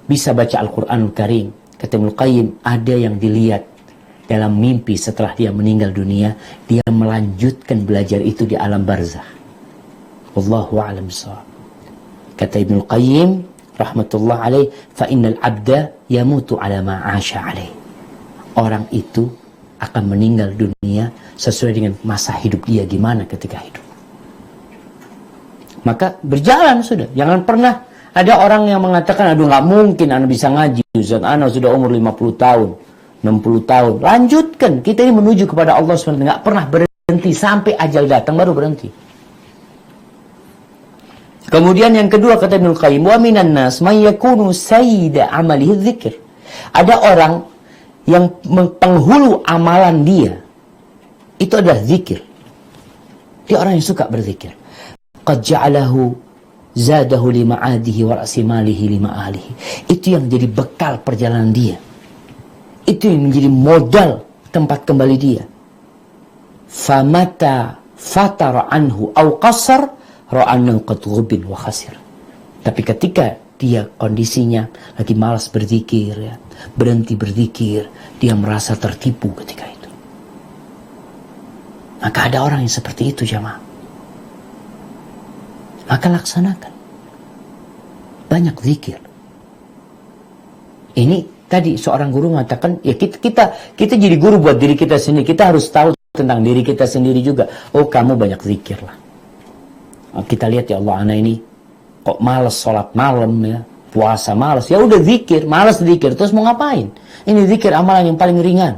bisa baca Al-Quran Karim. Kata Ibnu Qayyim, ada yang dilihat dalam mimpi setelah dia meninggal dunia, dia melanjutkan belajar itu di alam barzah. Wallahu a'lam bishawab. Kata Ibnu Qayyim rahmatullah alaih, fa innal abda yamutu ala ma 'asha alaih. Orang itu akan meninggal dunia sesuai dengan masa hidup dia gimana ketika hidup. Maka berjalan sudah. Jangan pernah ada orang yang mengatakan, aduh nggak mungkin anak bisa ngaji, Ustaz, anak sudah umur 50 tahun, 60 tahun. Lanjutkan. Kita ini menuju kepada Allah SWT. Nggak pernah berhenti sampai ajal datang baru berhenti. Kemudian yang kedua kata Ibnu Qayyim, wa minan nas may yakunu sayyida amalihi dzikr. Ada orang yang penghulu amalan dia itu adalah zikir. Dia orang yang suka berzikir. Qad ja'alahu zadahu lima'adihi wa ra'simalihi lima'alihi. Itu yang jadi bekal perjalanan dia. Itu yang menjadi modal tempat kembali dia. Famata fatara anhu aw qasar ra'annahu qad ghubin wa khasir. Tapi ketika dia kondisinya lagi malas berzikir, ya, berhenti berzikir, dia merasa tertipu ketika itu. Maka ada orang yang seperti itu jamaah. Maka laksanakan. Banyak zikir. Ini tadi seorang guru mengatakan, ya kita jadi guru buat diri kita sendiri. Kita harus tahu tentang diri kita sendiri juga. Oh, kamu banyak zikir lah. Kita lihat ya Allah, anak ini kok malas sholat malam ya, puasa malas. Ya udah zikir, malas zikir. Terus mau ngapain? Ini zikir amalan yang paling ringan.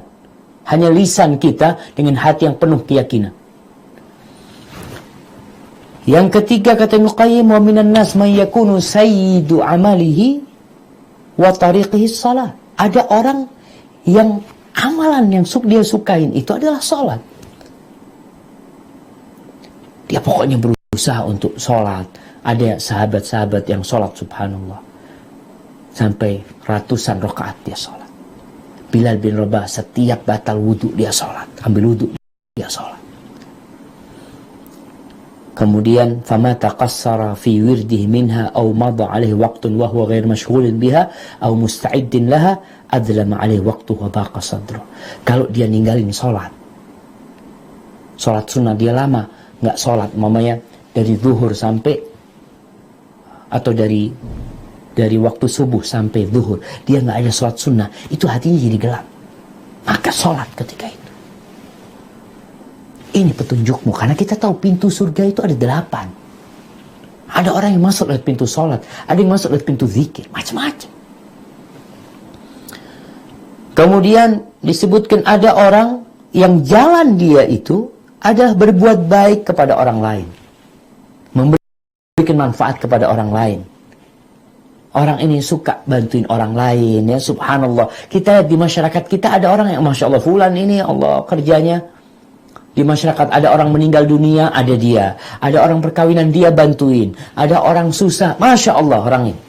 Hanya lisan kita dengan hati yang penuh keyakinan. Yang ketiga kata Ibnu Qayyim, wa minan nas may yakunu sayyidu amalihi wa tariqihi shalah. Ada orang yang amalan yang dia sukain itu adalah salat. Dia pokoknya berusaha untuk salat. Ada sahabat-sahabat yang salat subhanallah sampai ratusan rakaat dia salat. Bilal bin Rabah setiap batal wudu dia salat, ambil wudu dia salat. Kemudian fama taqassara fi wirdihi minha aw madha alaihi waqtun wa huwa ghair mashghulin biha aw musta'iddin laha adlama alaihi waqtu wa baqa sadru. Kalau dia ninggalin salat sunnah, dia lama nggak salat, mamanya dari zuhur sampai atau dari waktu subuh sampai zuhur dia nggak ada salat sunnah, itu hatinya jadi gelap. Maka salat ketika itu. Ini petunjukmu, karena kita tahu pintu surga itu ada 8. Ada orang yang masuk lewat pintu sholat, ada yang masuk lewat pintu zikir, macam-macam. Kemudian disebutkan ada orang yang jalan dia itu adalah berbuat baik kepada orang lain, memberikan manfaat kepada orang lain. Orang ini suka bantuin orang lain, ya subhanallah. Kita lihat di masyarakat kita ada orang yang masya Allah, fulan ini Allah kerjanya di masyarakat. Ada orang meninggal dunia, ada dia. Ada orang perkawinan, dia bantuin. Ada orang susah, masya Allah orang ini.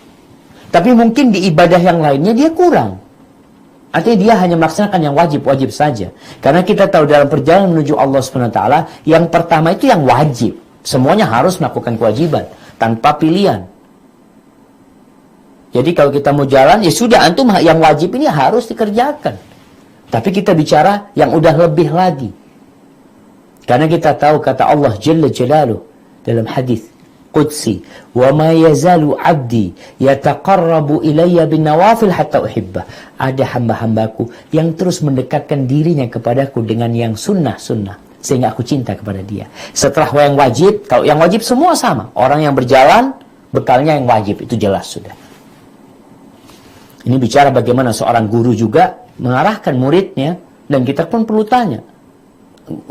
Tapi mungkin di ibadah yang lainnya dia kurang. Artinya dia hanya melaksanakan yang wajib-wajib saja. Karena kita tahu dalam perjalanan menuju Allah SWT, yang pertama itu yang wajib. Semuanya harus melakukan kewajiban tanpa pilihan. Jadi kalau kita mau jalan, ya sudah, antum yang wajib ini harus dikerjakan. Tapi kita bicara yang udah lebih lagi. Karena kita tahu kata Allah Jalla Jalaluh dalam hadis Qudsi, "Wa ma yazalu 'abdi yataqarrabu ilayya bin nawafil hatta uhibbah." Ada hamba-hambaku yang terus mendekatkan dirinya kepadaku dengan yang sunnah-sunnah, sehingga aku cinta kepada dia. Setelah yang wajib, kalau yang wajib semua sama. Orang yang berjalan, bekalnya yang wajib, itu jelas sudah. Ini bicara bagaimana seorang guru juga mengarahkan muridnya, dan kita pun perlu tanya,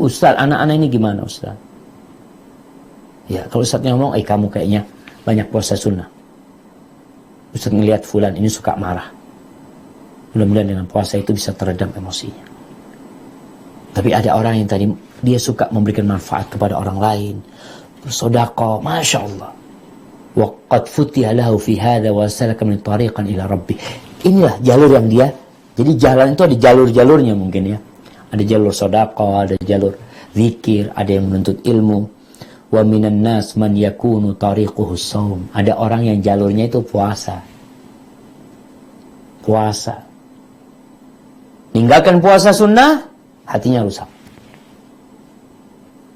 Ustaz, anak-anak ini gimana Ustaz? Ya, kalau Ustaznya ngomong, kamu kayaknya banyak puasa sunnah. Ustaz ngelihat fulan ini suka marah. Mudah-mudahan dengan puasa itu bisa teredam emosinya. Tapi ada orang yang tadi, dia suka memberikan manfaat kepada orang lain, bersedekah, masya Allah. وَقَدْ فُتِحَ لَهُ فِي هَذَا وَسَلَكَ مِنْ طَرِيقًا إِلَى رَبِّهِ. Inilah jalur yang dia, jadi jalan itu ada jalur-jalurnya mungkin ya. Ada jalur sedekah, ada jalur zikir, ada yang menuntut ilmu. Wa minan nas man yakunu tariquhu shaum. Ada orang yang jalurnya itu puasa. Puasa. Ninggalkan puasa sunnah, hatinya rusak.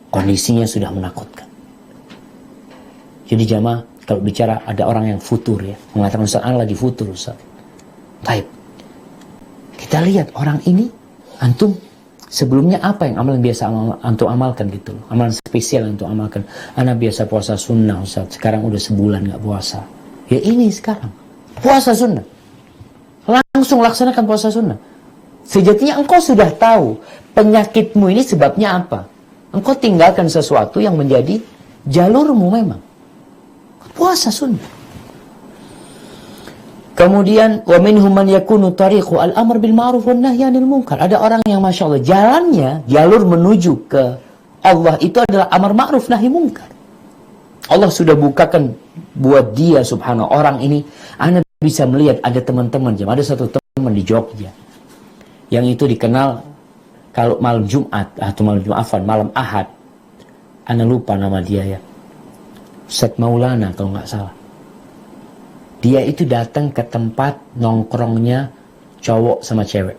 Kondisinya sudah menakutkan. Jadi jamaah, kalau bicara ada orang yang futur ya, mengatakan Ustaz, ana lagi futur Ustaz. Baik. Kita lihat orang ini, antum sebelumnya apa yang amalan biasa antum amalkan gitu loh. Amalan spesial yang antum amalkan. Ana biasa puasa sunnah Ustaz, sekarang udah sebulan gak puasa. Ya ini sekarang, puasa sunnah. Langsung laksanakan puasa sunnah. Sejatinya engkau sudah tahu penyakitmu ini sebabnya apa. Engkau tinggalkan sesuatu yang menjadi jalurmu memang. Puasa sunnah. Kemudian wa minhum man yakunu tariqu al-amr bil ma'ruf wan nahy 'anil munkar. Ada orang yang masya Allah jalannya, jalur menuju ke Allah itu adalah amar ma'ruf nahi munkar. Allah sudah bukakan buat dia subhanallah. Orang ini, Anda bisa melihat ada teman-teman, ada satu teman di Jogja yang itu dikenal kalau malam Jumat atau malam Ahad, Anda lupa nama dia ya, Ustaz Maulana kalau nggak salah. Dia itu datang ke tempat nongkrongnya cowok sama cewek.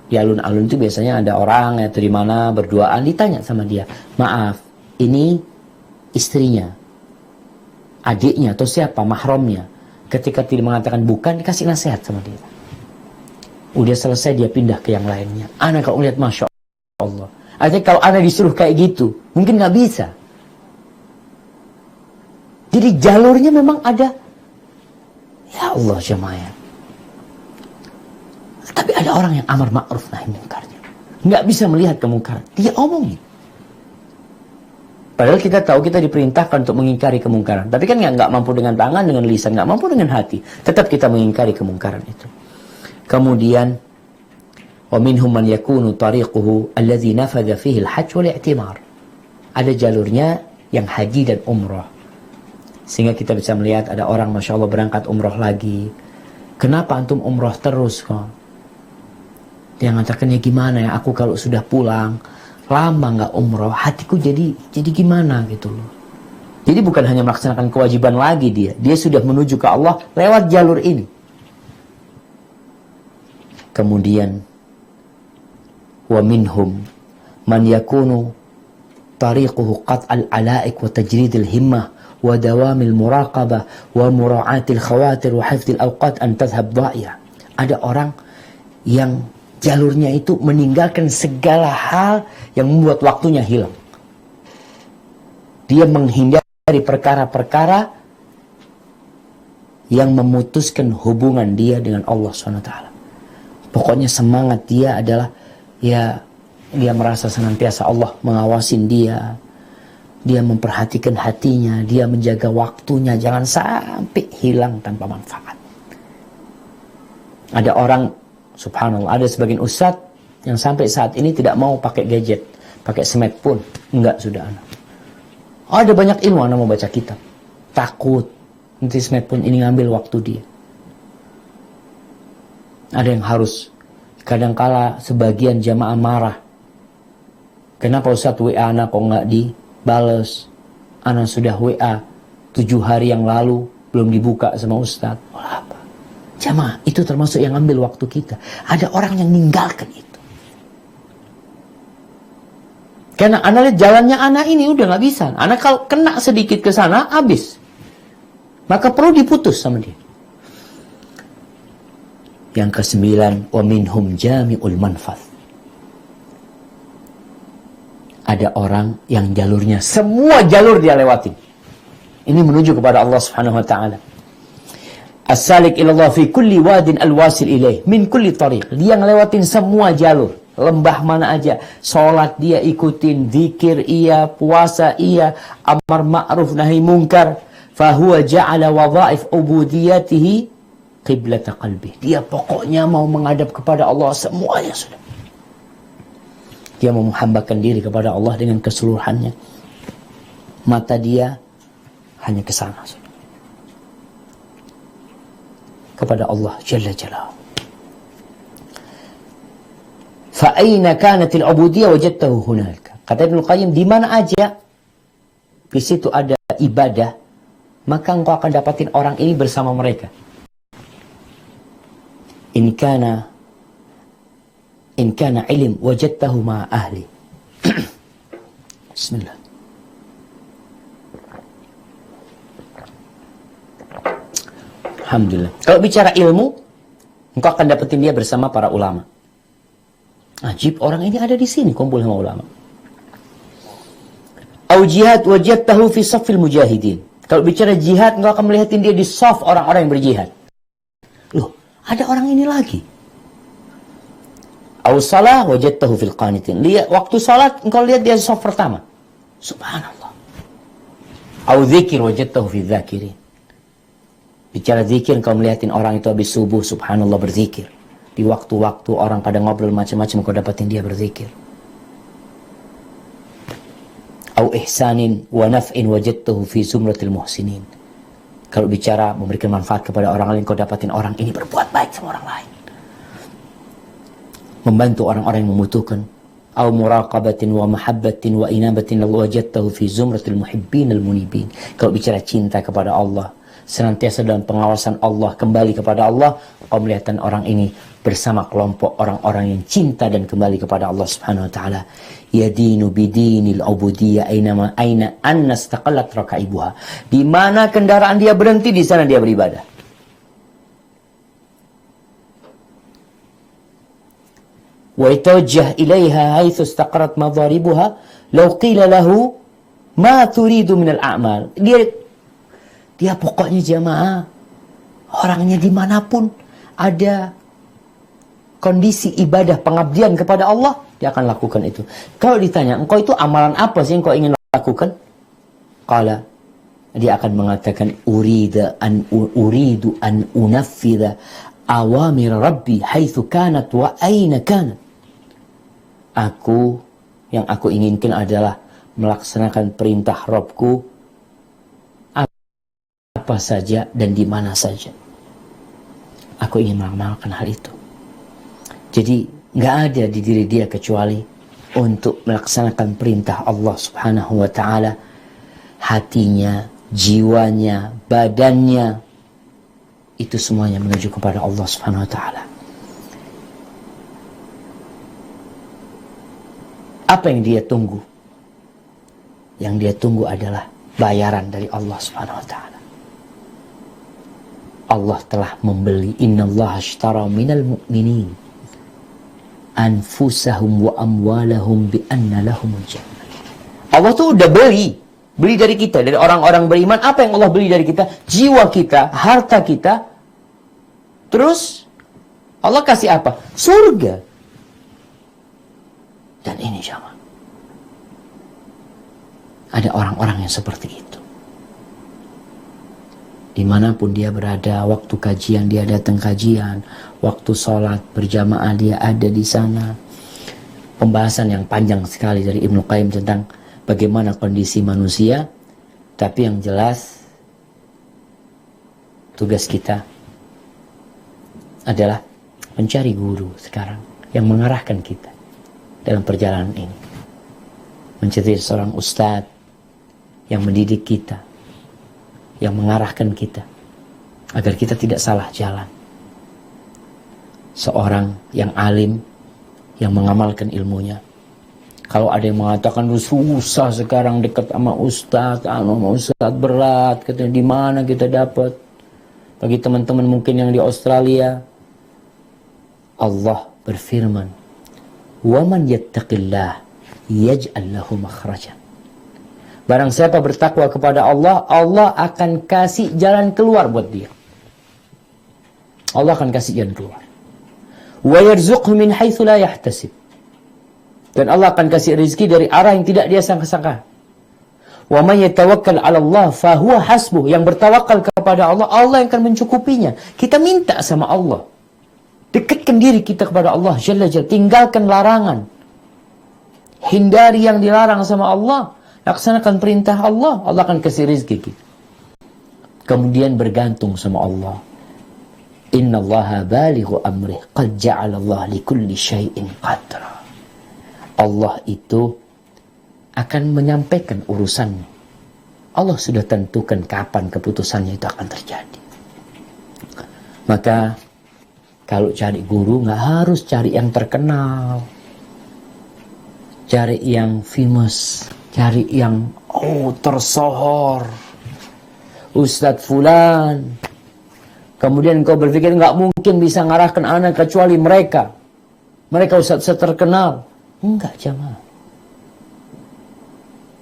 Di alun-alun itu biasanya ada orang atau di mana berduaan, ditanya sama dia, maaf, ini istrinya, adiknya atau siapa mahramnya. Ketika tidak mengatakan bukan, dikasih nasihat sama dia. Udah selesai dia pindah ke yang lainnya. Ana kalau lihat masya Allah. Artinya kalau ana disuruh kayak gitu, mungkin nggak bisa. Jadi jalurnya memang ada. Ya Allah jemaah. Tapi ada orang yang amar ma'ruf nahi munkarnya. Nggak bisa melihat kemungkaran. Dia omongin. Padahal kita tahu kita diperintahkan untuk mengingkari kemungkaran. Tapi kan nggak mampu dengan tangan, dengan lisan, nggak mampu dengan hati. Tetap kita mengingkari kemungkaran itu. Kemudian wa minhum man yakunu tariquhu alladhi nafadha fihi al-hajj wal i'timar. Ada jalurnya yang haji dan umrah. Sehingga kita bisa melihat ada orang masya Allah berangkat umrah lagi. Kenapa antum umrah terus kok? Dia mengatakan ya gimana ya, aku kalau sudah pulang lama nggak umrah, hatiku jadi gimana gitu loh. Jadi bukan hanya melaksanakan kewajiban lagi dia sudah menuju ke Allah lewat jalur ini. Kemudian wa minhum man yakunu tariquhu qat'al alaik wa tajridil himmah wa dawamil muraqabah wa mura'atil khawatir wa hifdzil awqat an tadhhab dha'i'a. Ada orang yang jalurnya itu meninggalkan segala hal yang membuat waktunya hilang. Dia menghindari perkara-perkara yang memutuskan hubungan dia dengan Allah SWT. Pokoknya semangat dia adalah, ya, dia merasa senantiasa Allah mengawasin dia. Dia memperhatikan hatinya, dia menjaga waktunya, jangan sampai hilang tanpa manfaat. Ada orang, subhanallah, ada sebagian ustadz yang sampai saat ini tidak mau pakai gadget, pakai smartphone. Enggak, sudah anak. Ada banyak ilmu anak mau baca kitab. Takut nanti smartphone ini ngambil waktu dia. Ada yang harus, kadangkala sebagian jamaah marah. Kenapa Ustaz WA anak kok nggak dibales? Anak sudah WA 7 hari yang lalu belum dibuka sama Ustaz. Oh, apa? Jamaah, itu termasuk yang ambil waktu kita. Ada orang yang ninggalkan itu. Karena anak lihat jalannya anak ini udah nggak bisa. Anak kalau kena sedikit ke sana habis. Maka perlu diputus sama dia. Yang ke-9, wa minhum jami'ul manfath. Ada orang yang jalurnya, semua jalur dia lewatin. Ini menuju kepada Allah Subhanahu wa taala. As-salik ilallah fi kulli wadin al-wasil ilaih min kulli tariq. Dia ngelewatin semua jalur, lembah mana aja, salat dia ikutin, zikir iya, puasa iya, amar ma'ruf nahi munkar. Fa huwa ja'ala wadha'if ubudiyatihi qiblata qalbi. Dia pokoknya mau menghadap kepada Allah semuanya sudah. Dia mau menghambakan diri kepada Allah dengan keseluruhannya. Mata dia hanya ke sana sudah. Kepada Allah Jalla Jalaluhu. Fa aina kanat al-'ubudiyyah wajadtahu hunalika. Kata Ibnu Qayyim, di mana aja di situ ada ibadah, maka engkau akan dapatin orang ini bersama mereka. In kana ilm wajadtahu ma ahli. Bismillah. Alhamdulillah. Kalau bicara ilmu, engkau akan dapetin dia bersama para ulama. Ajib, orang ini ada di sini kumpul sama ulama. Au jihad wajadtahu fi saffil mujahidin. Kalau bicara jihad, engkau akan melihatin dia di saf orang-orang yang berjihad. Loh, ada orang ini lagi. Au salah wajadtahu fil qanitin. Lihat waktu salat engkau lihat dia saf pertama. Subhanallah. Au dzikir wajadtahu fi dzakirin. Bicara zikir engkau melihatin orang itu habis subuh, subhanallah, berzikir. Di waktu-waktu orang pada ngobrol macam-macam engkau dapatin dia berzikir. Au ihsanin wa naf'in wajadtahu fi zumratil muhsinin. Kalau bicara memberikan manfaat kepada orang lain, kau dapatin orang ini berbuat baik sama orang lain. Membantu orang-orang yang membutuhkan. Au muraqabatin wa mahabbatin wa inabatin wajadtahu fi zumratil muhibbin al-munibin. Kalau bicara cinta kepada Allah, senantiasa dalam pengawasan Allah, kembali kepada Allah, kau melihat orang ini bersama kelompok orang-orang yang cinta dan kembali kepada Allah Subhanahu wa taala. Yadinu bidinil ubudiyyah aina anna istaqallat rakaibuha. Di mana kendaraan dia berhenti, di sana dia beribadah. Wa itawajjah ilaiha haitsu istaqarrat madharibuha law qila lahu ma turidu min al-a'mal. Dia pokoknya jamaah, orangnya dimanapun ada kondisi ibadah pengabdian kepada Allah, dia akan lakukan itu. Kalau ditanya, engkau itu amalan apa sih yang kau ingin lakukan? Qala, dia akan mengatakan, uridu an unaffidha awamir rabbi haitsu kanat wa aina kanat. Yang aku inginkan adalah melaksanakan perintah Rabbku apa saja dan di mana saja. Aku ingin mengamalkan hal itu. Jadi nggak ada di diri dia kecuali untuk melaksanakan perintah Allah Subhanahu wa taala. Hatinya, jiwanya, badannya, itu semuanya menuju kepada Allah Subhanahu wa taala. Apa yang dia tunggu? Yang dia tunggu adalah bayaran dari Allah Subhanahu wa taala. Allah telah membeli, innallaha ashtara minal mu'minin anfusahum wa amwalahum bi anna lahumul jannah. Allah tuh udah beli dari kita, dari orang-orang beriman. Apa yang Allah beli dari kita? Jiwa kita, harta kita. Terus Allah kasih apa? Surga. Dan ini jamaah, ada orang-orang yang seperti itu. Dimanapun dia berada, waktu kajian dia datang kajian, waktu sholat berjamaah dia ada di sana. Pembahasan yang panjang sekali dari Ibnu Qayyim tentang bagaimana kondisi manusia. Tapi yang jelas, tugas kita adalah mencari guru sekarang yang mengarahkan kita dalam perjalanan ini. Mencari seorang ustadz yang mendidik kita, yang mengarahkan kita agar kita tidak salah jalan. Seorang yang alim, yang mengamalkan ilmunya. Kalau ada yang mengatakan susah sekarang dekat sama ustadz, berat, katanya di mana kita dapat? Bagi teman-teman mungkin yang di Australia, Allah berfirman, "Wa man yattaqillah yaj'al lahu makhrajan." Barang siapa bertakwa kepada Allah, Allah akan kasih jalan keluar buat dia. Allah akan kasih jalan keluar. Wa yarzuqhu min haitsu la yahtasib. Dan Allah akan kasih rezeki dari arah yang tidak dia sangka-sangka. Wa may yatawakkal 'ala Allah fa huwa hasbuh. Yang bertawakal kepada Allah, Allah yang akan mencukupinya. Kita minta sama Allah. Dekatkan diri kita kepada Allah Jalla Jalla. Tinggalkan larangan. Hindari yang dilarang sama Allah. Laksanakan perintah Allah, Allah akan kasih rezeki kita. Kemudian bergantung sama Allah. Innallaha balighu amrih, qad ja'alallah likulli syai'in qadra. Allah itu akan menyampaikan urusannya. Allah sudah tentukan kapan keputusannya itu akan terjadi. Maka kalau cari guru nggak harus cari yang terkenal, cari yang famous, cari yang tersohor, Ustadz Fulan. Kemudian kau berpikir nggak mungkin bisa ngarahkan anak kecuali mereka. Mereka ustadz terkenal. Enggak jamaah.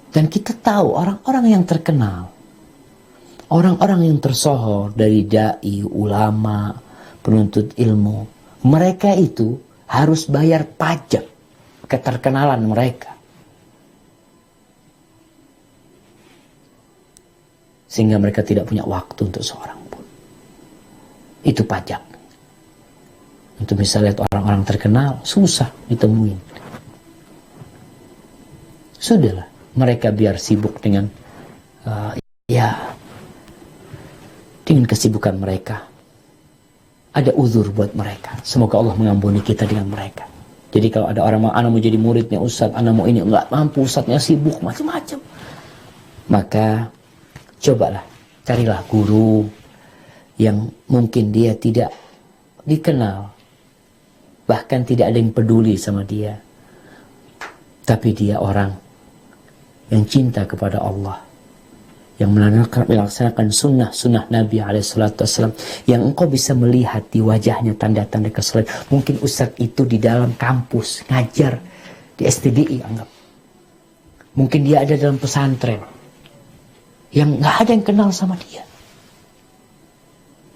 Dan kita tahu orang-orang yang terkenal, orang-orang yang tersohor dari dai, ulama, penuntut ilmu, mereka itu harus bayar pajak keterkenalan mereka. Sehingga mereka tidak punya waktu untuk seorang pun. Itu pajak. Untuk bisa lihat orang-orang terkenal, susah ditemuin. Sudahlah, mereka biar sibuk dengan dengan kesibukan mereka. Ada uzur buat mereka. Semoga Allah mengampuni kita dengan mereka. Jadi kalau ada orang anak mau jadi muridnya Ustadz, anak mau ini, enggak mampu, Ustadznya sibuk, macam-macam. Maka cobalah, carilah guru yang mungkin dia tidak dikenal, bahkan tidak ada yang peduli sama dia, tapi dia orang yang cinta kepada Allah, yang melaksanakan sunnah Nabi SAW, yang engkau bisa melihat di wajahnya tanda-tanda kesolehan. Mungkin ustadz itu di dalam kampus ngajar di STDI, anggap. Mungkin dia ada dalam pesantren yang nggak ada yang kenal sama dia.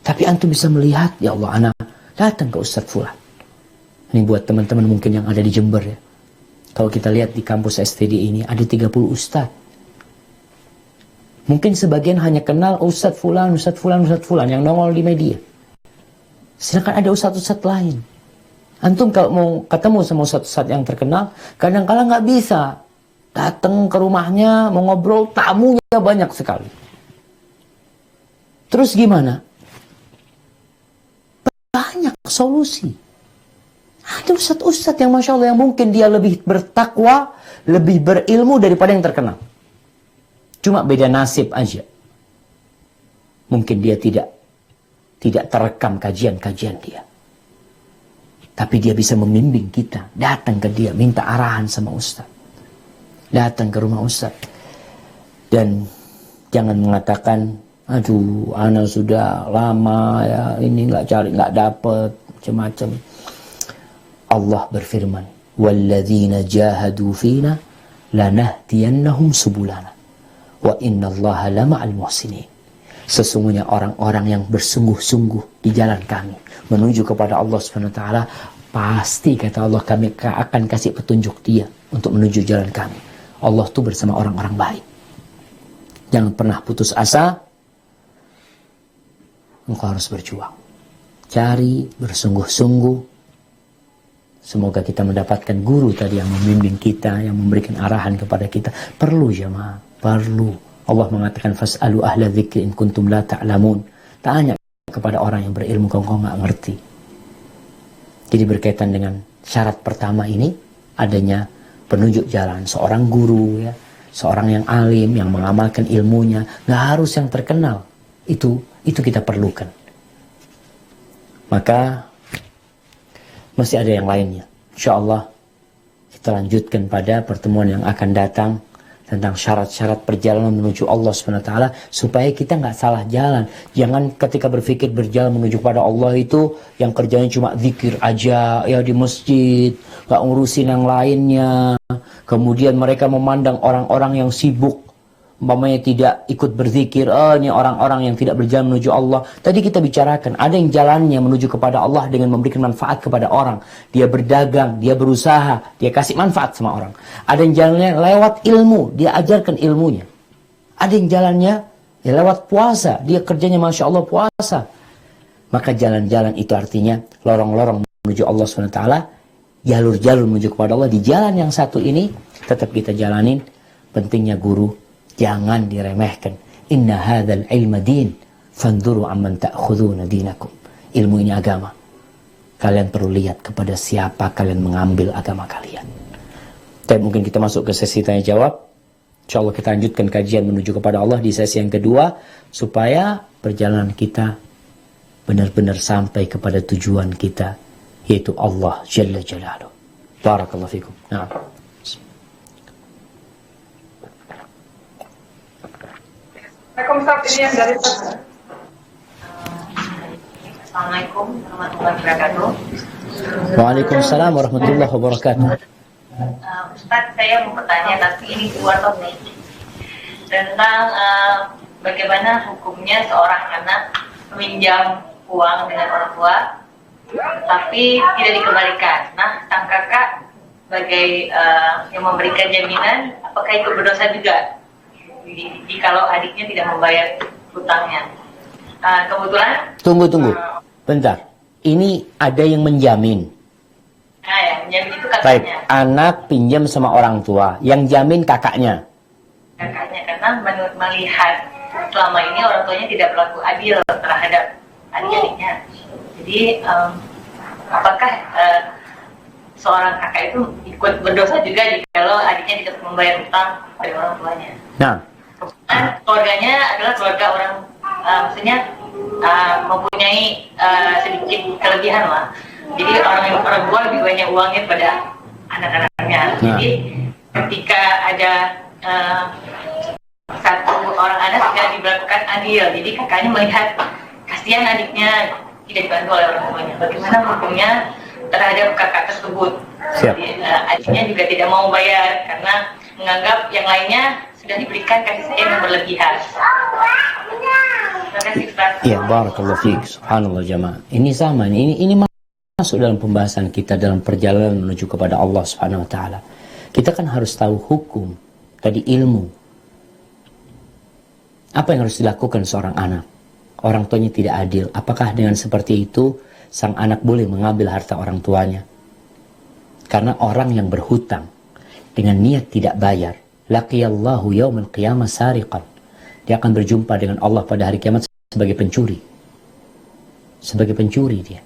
Tapi antum bisa melihat, ya Allah, anak datang ke Ustadz Fulan. Ini buat teman-teman mungkin yang ada di Jember ya. Kalau kita lihat di kampus STD ini ada 30 Ustadz. Mungkin sebagian hanya kenal Ustadz Fulan, Ustadz Fulan, Ustadz Fulan yang nongol di media. Sedangkan ada Ustadz-Ustadz lain. Antum kalau mau ketemu sama Ustadz-Ustadz yang terkenal, kadang-kala nggak bisa. Datang ke rumahnya, mau ngobrol, tamunya banyak sekali. Terus gimana? Banyak solusi. Ada ustadz-ustadz yang Masya Allah, yang mungkin dia lebih bertakwa, lebih berilmu daripada yang terkenal. Cuma beda nasib aja. Mungkin dia tidak terekam kajian-kajian dia. Tapi dia bisa membimbing kita. Datang ke dia, minta arahan sama ustadz. Datang ke rumah ustadz. Dan jangan mengatakan, aduh, ana sudah lama ya, ini nggak cari, nggak dapet, macam-macam. Allah berfirman, "Walladzina jahadu fina lanahdiyannahum subulana wa innallaha lama'al muhsinin." Sesungguhnya orang-orang yang bersungguh-sungguh di jalan kami menuju kepada Allah Subhanahu wa taala, pasti kata Allah kami akan kasih petunjuk dia untuk menuju jalan kami. Allah tuh bersama orang-orang baik. Jangan pernah putus asa. Engkau harus berjuang. Cari bersungguh-sungguh. Semoga kita mendapatkan guru tadi yang membimbing kita, yang memberikan arahan kepada kita. Perlu jemaah, perlu. Allah mengatakan fas'alu ahla dzikri in kuntum la ta'lamun. Tanya kepada orang yang berilmu kalau kau nggak ngerti. Jadi berkaitan dengan syarat pertama ini adanya penunjuk jalan, seorang guru ya, seorang yang alim yang mengamalkan ilmunya, nggak harus yang terkenal. Itu kita perlukan. Maka masih ada yang lainnya. Insyaallah kita lanjutkan pada pertemuan yang akan datang tentang syarat-syarat perjalanan menuju Allah SWT, supaya kita nggak salah jalan. Jangan ketika berpikir berjalan menuju pada Allah itu yang kerjanya cuma zikir aja ya di masjid, nggak ngurusin yang lainnya. Kemudian mereka memandang orang-orang yang sibuk, umpamanya tidak ikut berzikir, ini orang-orang yang tidak berjalan menuju Allah. Tadi kita bicarakan, ada yang jalannya menuju kepada Allah dengan memberikan manfaat kepada orang. Dia berdagang, dia berusaha, dia kasih manfaat sama orang. Ada yang jalannya lewat ilmu, dia ajarkan ilmunya. Ada yang jalannya ya lewat puasa, dia kerjanya Masya Allah puasa. Maka jalan-jalan itu artinya lorong-lorong menuju Allah SWT, jalur-jalur menuju kepada Allah. Di jalan yang satu ini tetap kita jalanin. Pentingnya guru jangan diremehkan. Inna hadzal ilma din, fanzuru amman ta'khuduna dinakum. Ilmu ini agama. Kalian perlu lihat kepada siapa kalian mengambil agama kalian. Tapi mungkin kita masuk ke sesi tanya jawab. Insyaallah kita lanjutkan kajian menuju kepada Allah di sesi yang kedua, supaya perjalanan kita benar-benar sampai kepada tujuan kita, yaitu Allah Jalla Jalaluh. Barakallahu fikum. Nah. Ini yang dari Assalamualaikum warahmatullahi wabarakatuh. Waalaikumsalam warahmatullahi wabarakatuh. Ustaz, saya mau bertanya, tapi ini luar topik, tentang bagaimana hukumnya seorang anak meminjam uang dengan orang tua tapi tidak dikembalikan. Nah, sang kakak sebagai yang memberikan jaminan, apakah itu berdosa juga kalau adiknya tidak membayar hutangnya? Kebetulan Tunggu bentar, ini ada yang menjamin. ya, menjamin itu Baik, kakaknya. anak pinjam sama orang tua, yang jamin kakaknya. Kakaknya, karena melihat selama ini orang tuanya tidak berlaku adil terhadap adik-adiknya. Jadi apakah seorang kakak itu ikut berdosa juga kalau adiknya tidak membayar hutang pada orang tuanya? Nah, Keluarganya adalah keluarga orang, maksudnya mempunyai sedikit kelebihan lah. Jadi orang tua lebih banyak uangnya pada anak-anaknya. Jadi ketika ada satu orang anak tidak diberlakukan adil, jadi kakaknya melihat kasihan adiknya tidak dibantu oleh orang tuanya. Bagaimana hukumnya terhadap kakak tersebut? Siap. Jadi, adiknya juga tidak mau bayar karena menganggap yang lainnya sudah diberikan kasih sayang yang berlebihan. Terima kasih, Ustaz. ya barakallahu fiik. Subhanallah jamaah. Ini sama, ini masuk dalam pembahasan kita dalam perjalanan menuju kepada Allah Subhanahu wa taala. Kita kan harus tahu hukum, tadi ilmu. Apa yang harus dilakukan seorang anak? Orang tuanya tidak adil. Apakah dengan seperti itu sang anak boleh mengambil harta orang tuanya? Karena orang yang berhutang dengan niat tidak bayar, laqiyallahu yaumal qiyamah sariqan. Dia akan berjumpa dengan Allah pada hari kiamat sebagai pencuri. Sebagai pencuri dia.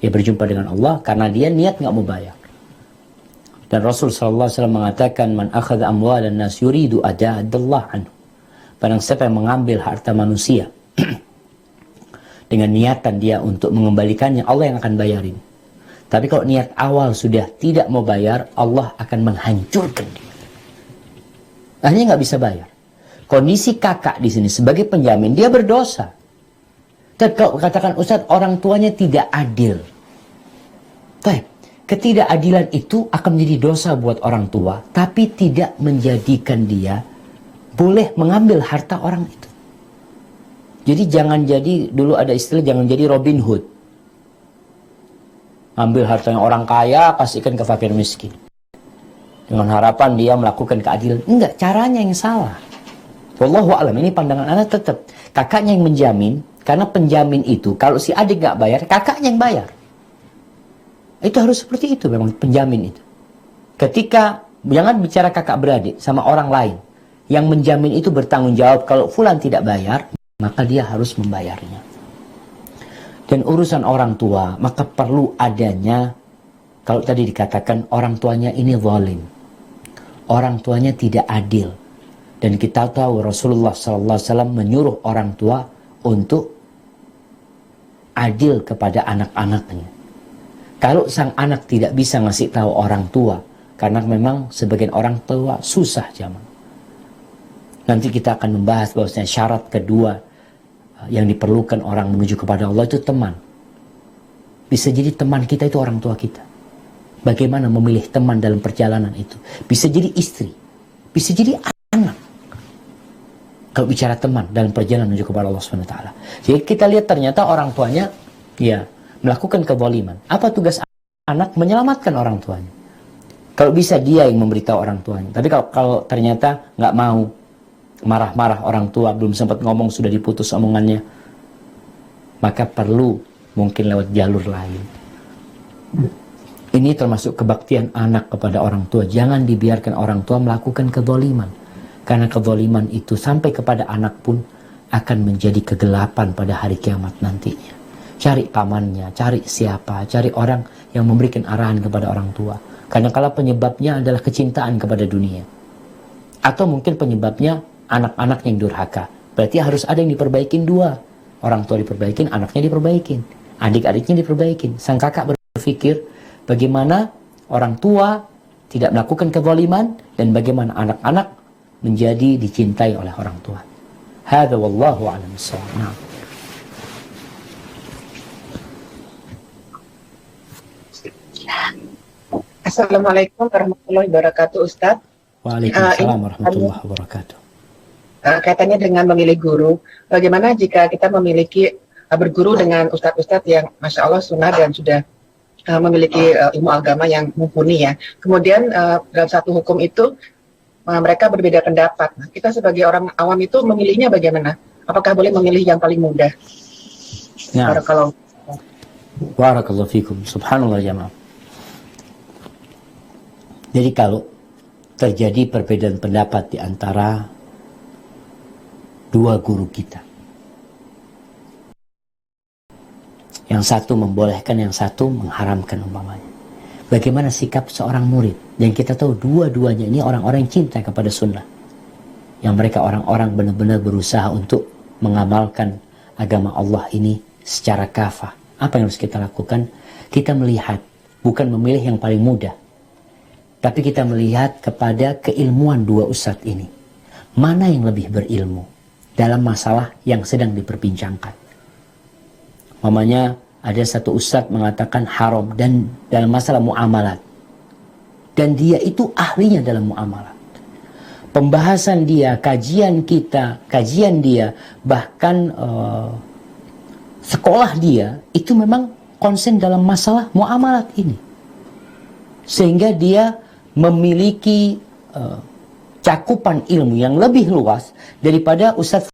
Dia berjumpa dengan Allah karena dia niat nggak mau bayar. Dan Rasul SAW mengatakan, man akhadha amwalan nas yuridu ada'adallah anhu. Barang siapa yang mengambil harta manusia dengan niatan dia untuk mengembalikannya, Allah yang akan bayarin. Tapi kalau niat awal sudah tidak mau bayar, Allah akan menghancurkan dia. Akhirnya nggak bisa bayar. Kondisi kakak di sini sebagai penjamin, dia berdosa. Dan kalau katakan Ustaz, orang tuanya tidak adil. Baik, ketidakadilan itu akan menjadi dosa buat orang tua, tapi tidak menjadikan dia boleh mengambil harta orang itu. Jadi jangan jadi, dulu ada istilah jangan jadi Robin Hood. Ambil hartanya orang kaya, kasihkan ke fakir miskin. Dengan harapan dia melakukan keadilan. Enggak, caranya yang salah. Wallahu a'lam, ini pandangan anak tetap. Kakaknya yang menjamin, karena penjamin itu, kalau si adik nggak bayar, kakaknya yang bayar. Itu harus seperti itu memang penjamin itu. Ketika, jangan bicara kakak beradik sama orang lain. Yang menjamin itu bertanggung jawab kalau fulan tidak bayar, maka dia harus membayarnya. Dan urusan orang tua, maka perlu adanya, kalau tadi dikatakan orang tuanya ini zalim. Orang tuanya tidak adil. Dan kita tahu Rasulullah SAW menyuruh orang tua untuk adil kepada anak-anaknya. Kalau sang anak tidak bisa ngasih tahu orang tua, karena memang sebagian orang tua susah zaman. Nanti kita akan membahas bahwasanya syarat kedua yang diperlukan orang menuju kepada Allah itu teman. Bisa jadi teman kita itu orang tua kita. Bagaimana memilih teman dalam perjalanan itu? Bisa jadi istri, bisa jadi anak. Kalau bicara teman dalam perjalanan menuju kepada Allah Subhanahu wa taala. Jadi kita lihat ternyata orang tuanya ya melakukan kezaliman. Apa tugas anak? Menyelamatkan orang tuanya. Kalau bisa dia yang memberitahu orang tuanya. Tapi kalau ternyata nggak mau, marah-marah orang tua, belum sempat ngomong sudah diputus omongannya, maka perlu mungkin lewat jalur lain. Ini termasuk kebaktian anak kepada orang tua. Jangan dibiarkan orang tua melakukan kezaliman, karena kezaliman itu sampai kepada anak pun akan menjadi kegelapan pada hari kiamat nantinya. Cari pamannya, cari siapa, cari orang yang memberikan arahan kepada orang tua. Karena kalau penyebabnya adalah kecintaan kepada dunia, atau mungkin penyebabnya anak-anak yang durhaka, berarti harus ada yang diperbaikin dua. Orang tua diperbaikin, anaknya diperbaikin, adik-adiknya diperbaikin. Sang kakak berpikir bagaimana orang tua tidak melakukan kezaliman dan bagaimana anak-anak menjadi dicintai oleh orang tua. Hadza wallahu a'lam bissawab. Assalamualaikum warahmatullahi wabarakatuh, Ustadz. Waalaikumsalam warahmatullahi wabarakatuh. Kaitannya dengan memilih guru, bagaimana jika kita memiliki berguru dengan ustadz-ustadz yang Masya Allah sunnah dan sudah memiliki ilmu agama yang mumpuni ya. Kemudian dalam satu hukum itu mereka berbeda pendapat. Nah, kita sebagai orang awam itu memilihnya bagaimana? Apakah boleh memilih yang paling mudah? Nah, Barakallahu. Barakallahu fikum. Subhanallah jamaah. Jadi kalau terjadi perbedaan pendapat di antara dua guru kita, yang satu membolehkan, yang satu mengharamkan umpamanya, bagaimana sikap seorang murid? Dan kita tahu dua-duanya ini orang-orang yang cinta kepada sunnah, yang mereka orang-orang benar-benar berusaha untuk mengamalkan agama Allah ini secara kafah. Apa yang harus kita lakukan? Kita melihat, bukan memilih yang paling mudah, tapi kita melihat kepada keilmuan dua ustadz ini. Mana yang lebih berilmu dalam masalah yang sedang diperbincangkan. Mamanya ada satu ustadz mengatakan haram dan dalam masalah muamalat. Dan dia itu ahlinya dalam muamalat. Pembahasan dia, kajian kita, kajian dia, bahkan sekolah dia, itu memang konsen dalam masalah muamalat ini. Sehingga dia memiliki cakupan ilmu yang lebih luas daripada ustadz